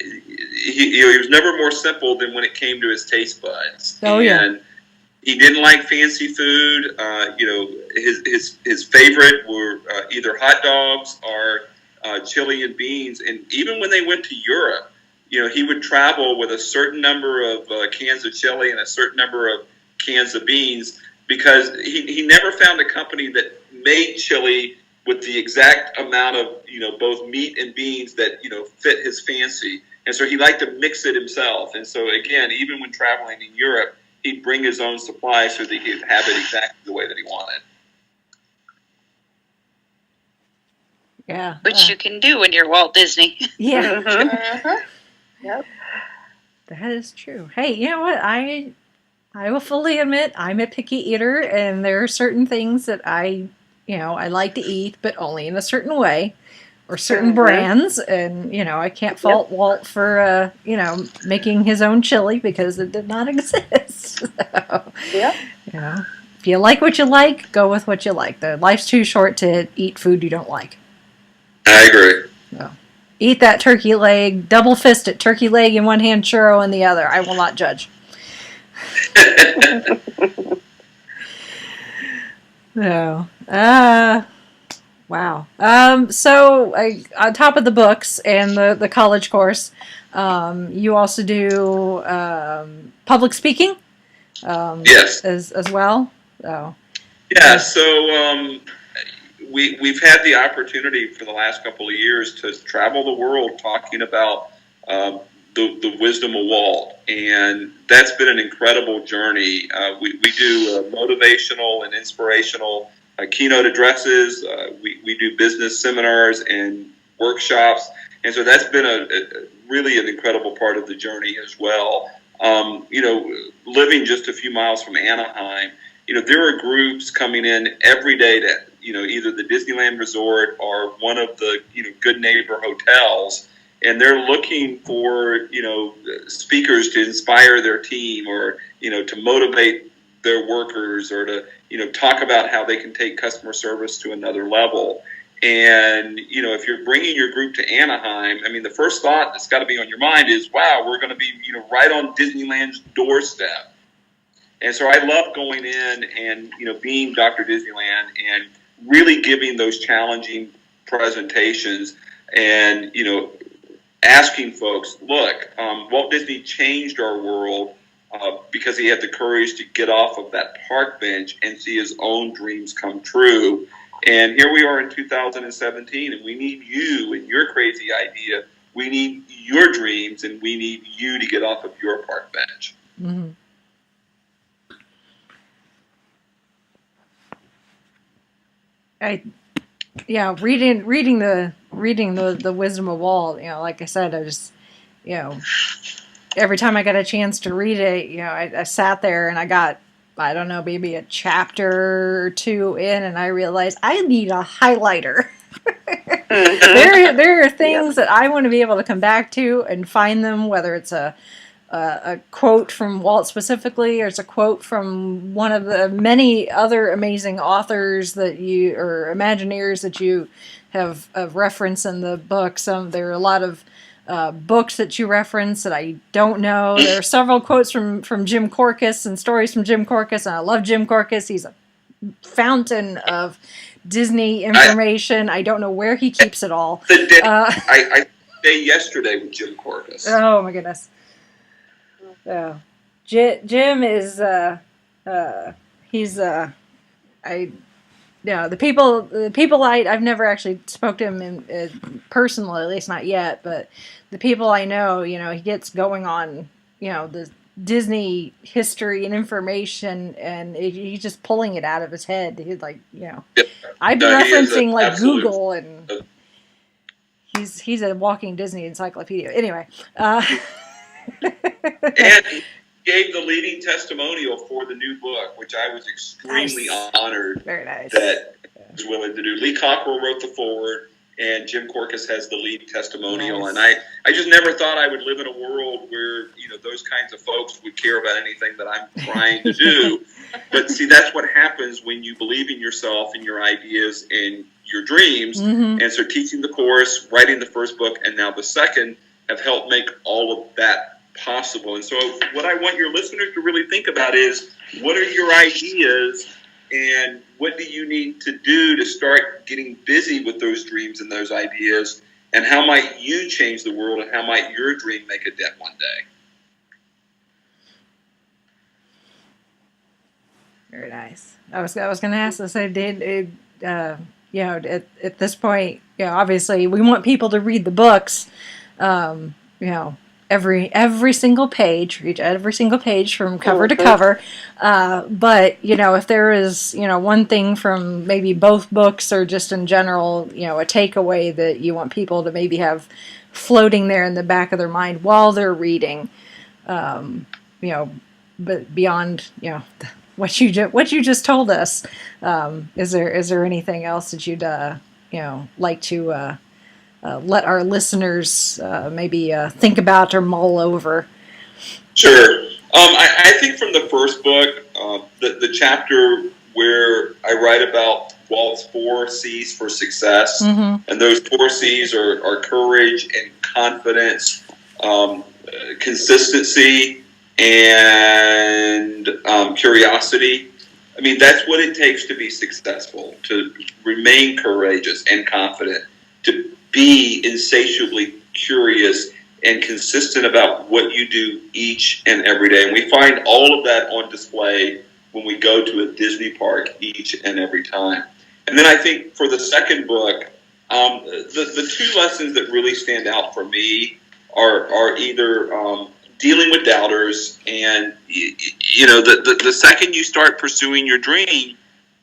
Speaker 5: he was never more simple than when it came to his taste buds.
Speaker 1: Oh,
Speaker 5: and he didn't like fancy food. His favorite were either hot dogs or chili and beans. And even when they went to Europe, he would travel with a certain number of cans of chili and a certain number of cans of beans, because he never found a company that made chili with the exact amount of both meat and beans that fit his fancy. And so he liked to mix it himself. And so again, even when traveling in Europe, he'd bring his own supplies so that he could have it exactly the way that he wanted.
Speaker 1: Yeah.
Speaker 3: Which you can do when you're Walt Disney.
Speaker 1: Yeah.
Speaker 4: Yep.
Speaker 1: That is true. Hey, you know what? I will fully admit I'm a picky eater, and there are certain things that I like to eat, but only in a certain way or certain brands. And, I can't fault Walt for, making his own chili, because it did not exist. So, if you like what you like, go with what you like. Life's too short to eat food you don't like.
Speaker 5: I agree.
Speaker 1: So, eat that turkey leg, double fisted turkey leg in one hand, churro in the other. I will not judge. No. Wow. So on top of the books and the college course, you also do public speaking.
Speaker 5: Yes.
Speaker 1: As well. So.
Speaker 5: Yeah. So we've had the opportunity for the last couple of years to travel the world talking about the wisdom of Walt, and that's been an incredible journey. We do motivational and inspirational keynote addresses. We do business seminars and workshops, and so that's been really an incredible part of the journey as well. Living just a few miles from Anaheim, there are groups coming in every day to either the Disneyland Resort or one of the Good Neighbor hotels. And they're looking for, speakers to inspire their team, or, to motivate their workers, or to, talk about how they can take customer service to another level. And, if you're bringing your group to Anaheim, I mean, the first thought that's got to be on your mind is, wow, we're going to be, right on Disneyland's doorstep. And so I love going in and, being Dr. Disneyland and really giving those challenging presentations and, asking folks, look, Walt Disney changed our world because he had the courage to get off of that park bench and see his own dreams come true. And here we are in 2017, and we need you and your crazy idea. We need your dreams, and we need you to get off of your park bench.
Speaker 1: Mm-hmm. Reading the Wisdom of Walt, like I said, I just, every time I got a chance to read it, I sat there and I got, I don't know, maybe a chapter or two in, and I realized I need a highlighter. There are things that I want to be able to come back to and find them, whether it's a quote from Walt specifically, or it's a quote from one of the many other amazing authors or Imagineers that you have referenced in the book. There are a lot of books that you reference that I don't know. There are several quotes from Jim Korkis and stories from Jim Korkis, and I love Jim Korkis. He's a fountain of Disney information. I don't know where he keeps it all.
Speaker 5: I stayed yesterday with Jim Korkis.
Speaker 1: Oh my goodness. Jim is he's the people I've never actually spoke to him personally, at least not yet, but the people I know, he gets going on, the Disney history and information, and he's just pulling it out of his head. He's like, I've been referencing like
Speaker 5: absolute,
Speaker 1: Google, and he's a walking Disney encyclopedia. Anyway,
Speaker 5: and he gave the leading testimonial for the new book, which I was extremely honored.
Speaker 1: Very nice.
Speaker 5: That he was willing to do. Lee Cockrell wrote the foreword, and Jim Korkis has the lead testimonial.
Speaker 1: Nice.
Speaker 5: And I just never thought I would live in a world where those kinds of folks would care about anything that I'm trying to do. But see, that's what happens when you believe in yourself and your ideas and your dreams.
Speaker 1: Mm-hmm.
Speaker 5: And so teaching the course, writing the first book, and now the second have helped make all of that possible. And so what I want your listeners to really think about is, what are your ideas and what do you need to do to start getting busy with those dreams and those ideas? And how might you change the world, and how might your dream make a dent one day?
Speaker 1: Very nice. I was going to ask this. I did. At this point, obviously we want people to read the books. Every single page, read every single page from cover to cover. But if there is one thing from maybe both books, or just in general, a takeaway that you want people to maybe have floating there in the back of their mind while they're reading, but beyond what you just told us, is there anything else that you'd like to let our listeners maybe think about or mull over?
Speaker 5: Sure. I think from the first book, the chapter where I write about Walt's 4 C's for success,
Speaker 1: mm-hmm.
Speaker 5: and those 4 C's are courage and confidence, consistency, and curiosity. I mean, that's what it takes to be successful, to remain courageous and confident, to be insatiably curious and consistent about what you do each and every day. And we find all of that on display when we go to a Disney park each and every time. And then I think for the second book, the 2 lessons that really stand out for me are either dealing with doubters, and the second you start pursuing your dream,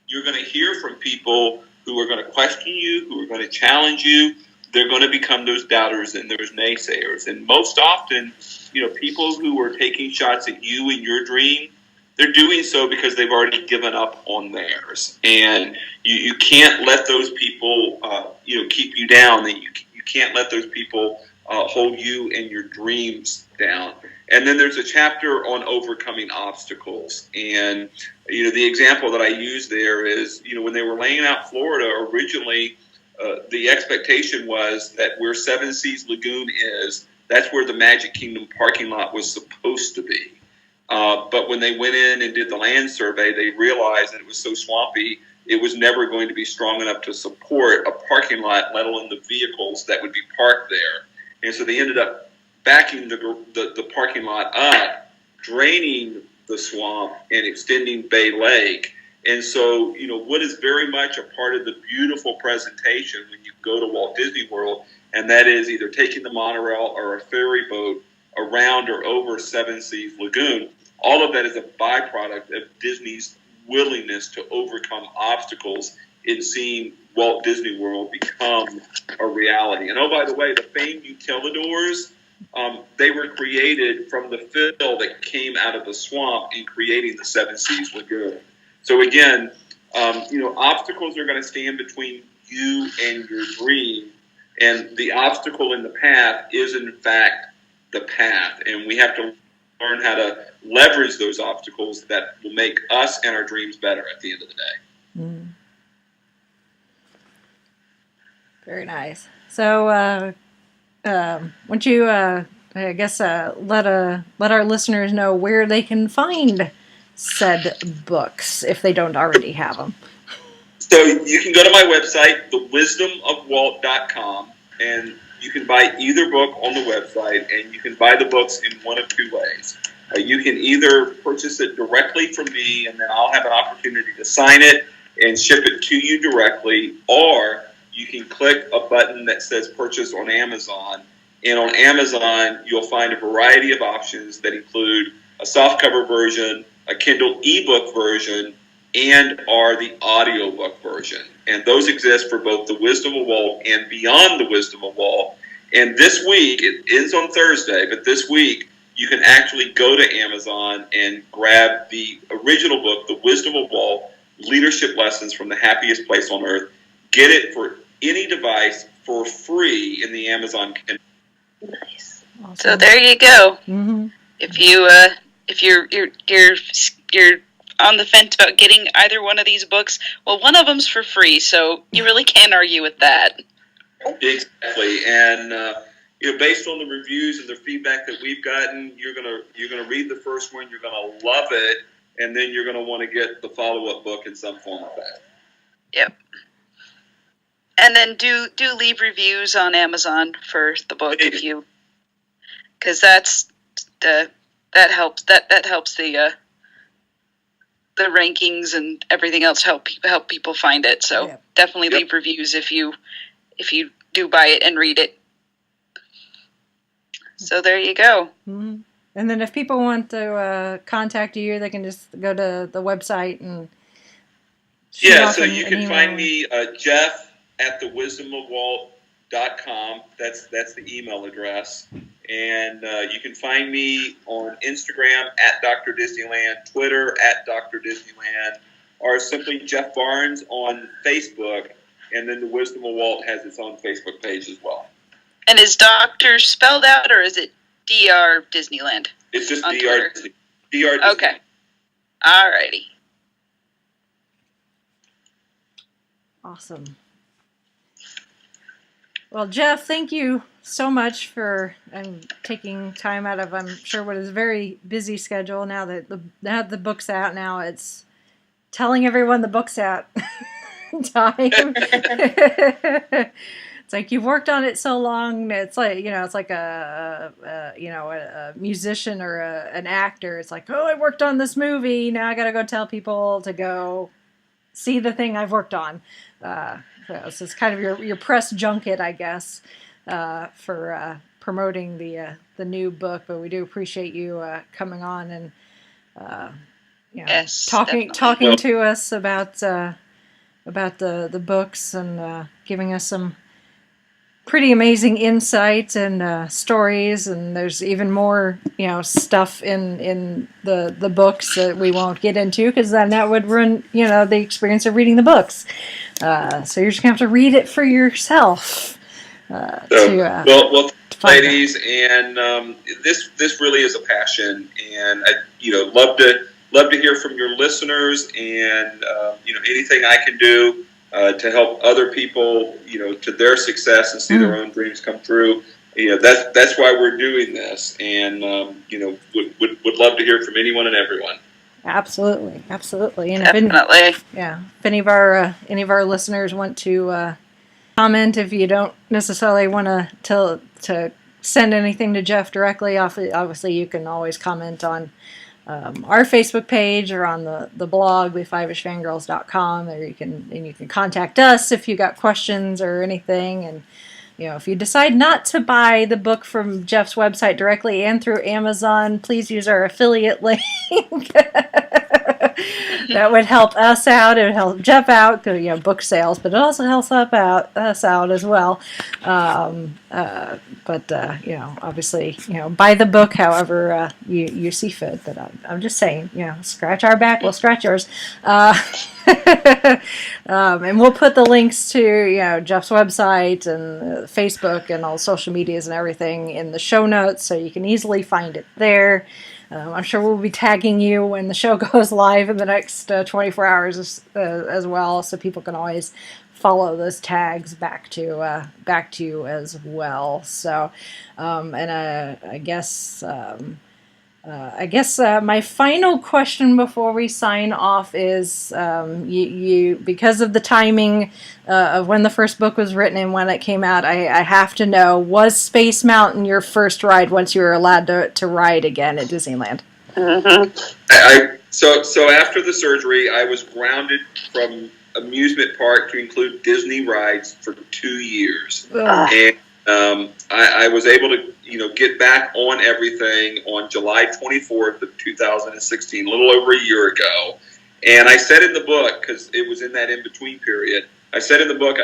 Speaker 5: you're going to hear from people who are going to question you, who are going to challenge you. They're going to become those doubters and those naysayers. And most often, people who are taking shots at you and your dream, they're doing so because they've already given up on theirs. And you can't let those people, keep you down. And you can't let those people hold you and your dreams down. And then there's a chapter on overcoming obstacles. And, the example that I use there is, when they were laying out Florida originally, the expectation was that where Seven Seas Lagoon is, that's where the Magic Kingdom parking lot was supposed to be. But when they went in and did the land survey, they realized that it was so swampy, it was never going to be strong enough to support a parking lot, let alone the vehicles that would be parked there. And so they ended up backing the parking lot up, draining the swamp, and extending Bay Lake. And so, what is very much a part of the beautiful presentation when you go to Walt Disney World, and that is either taking the monorail or a ferry boat around or over Seven Seas Lagoon, all of that is a byproduct of Disney's willingness to overcome obstacles in seeing Walt Disney World become a reality. And oh, by the way, the famed utilidors, they were created from the fill that came out of the swamp in creating the Seven Seas Lagoon. So again, obstacles are going to stand between you and your dream, and the obstacle in the path is in fact the path, and we have to learn how to leverage those obstacles that will make us and our dreams better at the end of the day.
Speaker 1: Mm. Very nice. So Won't you, I guess, let our listeners know where they can find said books if they don't already have them?
Speaker 5: So you can go to my website, thewisdomofwalt.com, and you can buy either book on the website, and you can buy the books in one of two ways. You can either purchase it directly from me, and then I'll have an opportunity to sign it and ship it to you directly, or you can click a button that says purchase on Amazon, and on Amazon you'll find a variety of options that include a softcover version, a Kindle ebook version, and are the audiobook version. And those exist for both the Wisdom of Walt and Beyond the Wisdom of Walt. And this week, it ends on Thursday, but this week you can actually go to Amazon and grab the original book, The Wisdom of Walt, Leadership Lessons from the Happiest Place on Earth. Get it for any device for free in the Amazon Kindle.
Speaker 4: Nice.
Speaker 1: Awesome.
Speaker 3: So there you go.
Speaker 1: Mm-hmm.
Speaker 3: If you're on the fence about getting either one of these books, well, one of them's for free, so you really can't argue with that.
Speaker 5: Exactly, and based on the reviews and the feedback that we've gotten, you're gonna read the first one, you're gonna love it, and then you're gonna want to get the follow-up book in some form of that. Yep.
Speaker 3: And then do leave reviews on Amazon for the book if you, because that helps the rankings and everything else help people find it. So definitely leave reviews if you do buy it and read it. So there you go.
Speaker 1: Mm-hmm. And then if people want to contact you, they can just go to the website and
Speaker 5: so you can find me Jeff at thewisdomofwalt.com. That's the email address. And you can find me on Instagram at Dr. Disneyland, Twitter at Dr. Disneyland, or simply Jeff Barnes on Facebook. And then the Wisdom of Walt has its own Facebook page as well.
Speaker 3: And is Doctor spelled out, or is it Dr. Disneyland?
Speaker 5: It's just
Speaker 3: Dr.
Speaker 5: Disney. Dr. Disney.
Speaker 3: Okay. Alrighty.
Speaker 1: Awesome. Well, Jeff, thank you so much for taking time out of, I'm sure, what is a very busy schedule now that the book's out. Now it's telling everyone the book's out time. It's like you've worked on it so long. It's like, it's like a musician or an actor. It's like, oh, I worked on this movie. Now I got to go tell people to go see the thing I've worked on. So it's kind of your press junket, I guess, for promoting the new book. But we do appreciate you coming on and talking to us about the books and giving us some pretty amazing insights and stories. And there's even more stuff in the books that we won't get into, because then that would ruin the experience of reading the books. So you're just gonna have to read it for yourself.
Speaker 5: Well, ladies, and this really is a passion, and I love to hear from your listeners, and anything I can do to help other people, to their success and see their own dreams come true. That's why we're doing this, and would love to hear from anyone and everyone.
Speaker 1: Absolutely, and
Speaker 3: definitely.
Speaker 1: If any of our listeners want to comment, if you don't necessarily want to send anything to Jeff directly, obviously you can always comment on our Facebook page or on the blog, the5ishfangirls.com, or you can contact us if you got questions or anything. And if you decide not to buy the book from Jeff's website directly and through Amazon, please use our affiliate link. That would help us out. It would help Jeff out, because book sales, but it also helps us out as well. But obviously, buy the book however you see fit. But I'm just saying, scratch our back, we'll scratch yours. And we'll put the links to Jeff's website and Facebook and all social medias and everything in the show notes, so you can easily find it there. I'm sure we'll be tagging you when the show goes live in the next 24 hours as well, so people can always follow those tags back to you as well. So, I guess my final question before we sign off is, you because of the timing of when the first book was written and when it came out, I have to know, was Space Mountain your first ride once you were allowed to ride again at Disneyland?
Speaker 4: Mm-hmm.
Speaker 5: So after the surgery, I was grounded from amusement park to include Disney rides for 2 years. And I was able to, get back on everything on July 24th of 2016, a little over a year ago. And I said in the book, because it was in that in-between period, I said in the book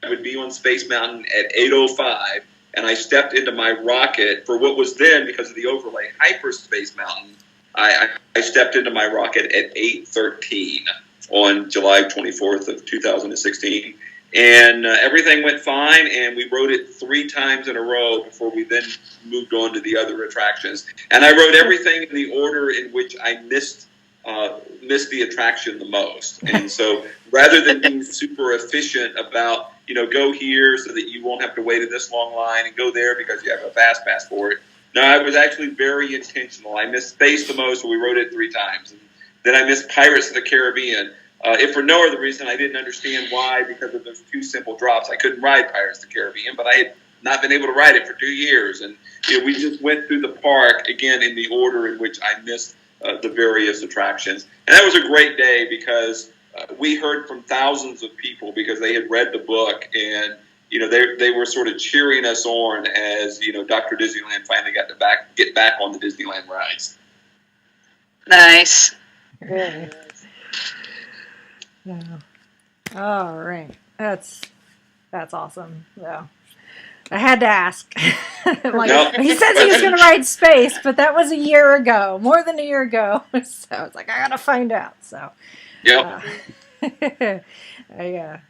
Speaker 5: I would be on Space Mountain at 8:05, and I stepped into my rocket for what was then, because of the overlay, Hyperspace Mountain. I stepped into my rocket at 8:13 on July 24th of 2016. And everything went fine, and we rode it 3 times in a row before we then moved on to the other attractions. And I rode everything in the order in which I missed the attraction the most. And so rather than being super efficient about, go here so that you won't have to wait in this long line and go there because you have a fast pass for it. No, I was actually very intentional. I missed Space the most, so we rode it 3 times. And then I missed Pirates of the Caribbean. If for no other reason, I didn't understand why, because of those 2 simple drops. I couldn't ride Pirates of the Caribbean, but I had not been able to ride it for 2 years. And we just went through the park, again, in the order in which I missed the various attractions. And that was a great day because we heard from thousands of people because they had read the book, and they were sort of cheering us on as Dr. Disneyland finally got to get back on the Disneyland rides.
Speaker 3: Nice.
Speaker 1: Yeah. Yeah. All right. That's awesome. Yeah. I had to ask. He says he was going to ride Space, but that was a year ago, more than a year ago. So I was like, I got to find out. So,
Speaker 5: Yep.
Speaker 1: Yeah,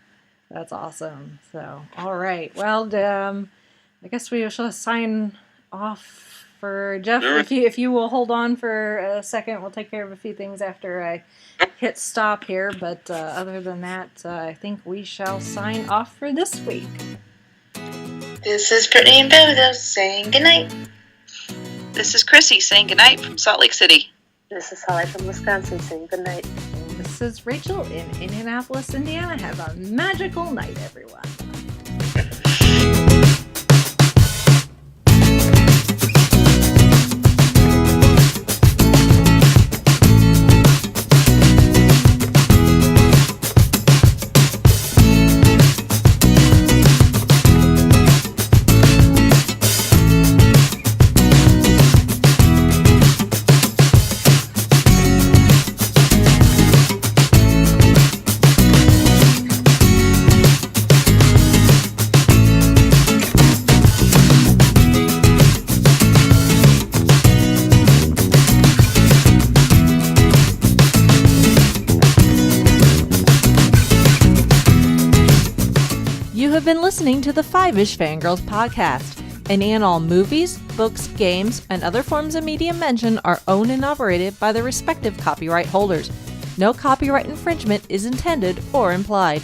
Speaker 1: that's awesome. So, all right. Well, I guess we shall sign off for Jeff.
Speaker 5: Sure.
Speaker 1: If you will hold on for a second, we'll take care of a few things after I hit stop here. But other than that, I think we shall sign off for this week.
Speaker 6: This is Brittany and Bodo saying goodnight.
Speaker 3: This is Chrissy saying goodnight from Salt Lake City.
Speaker 4: This is Holly from Wisconsin saying good night.
Speaker 1: This is Rachel in Indianapolis, Indiana. Have a magical night, everyone. Been listening to the Five-ish Fangirls podcast. Any and all movies, books, games, and other forms of media mentioned are owned and operated by the respective copyright holders. No copyright infringement is intended or implied.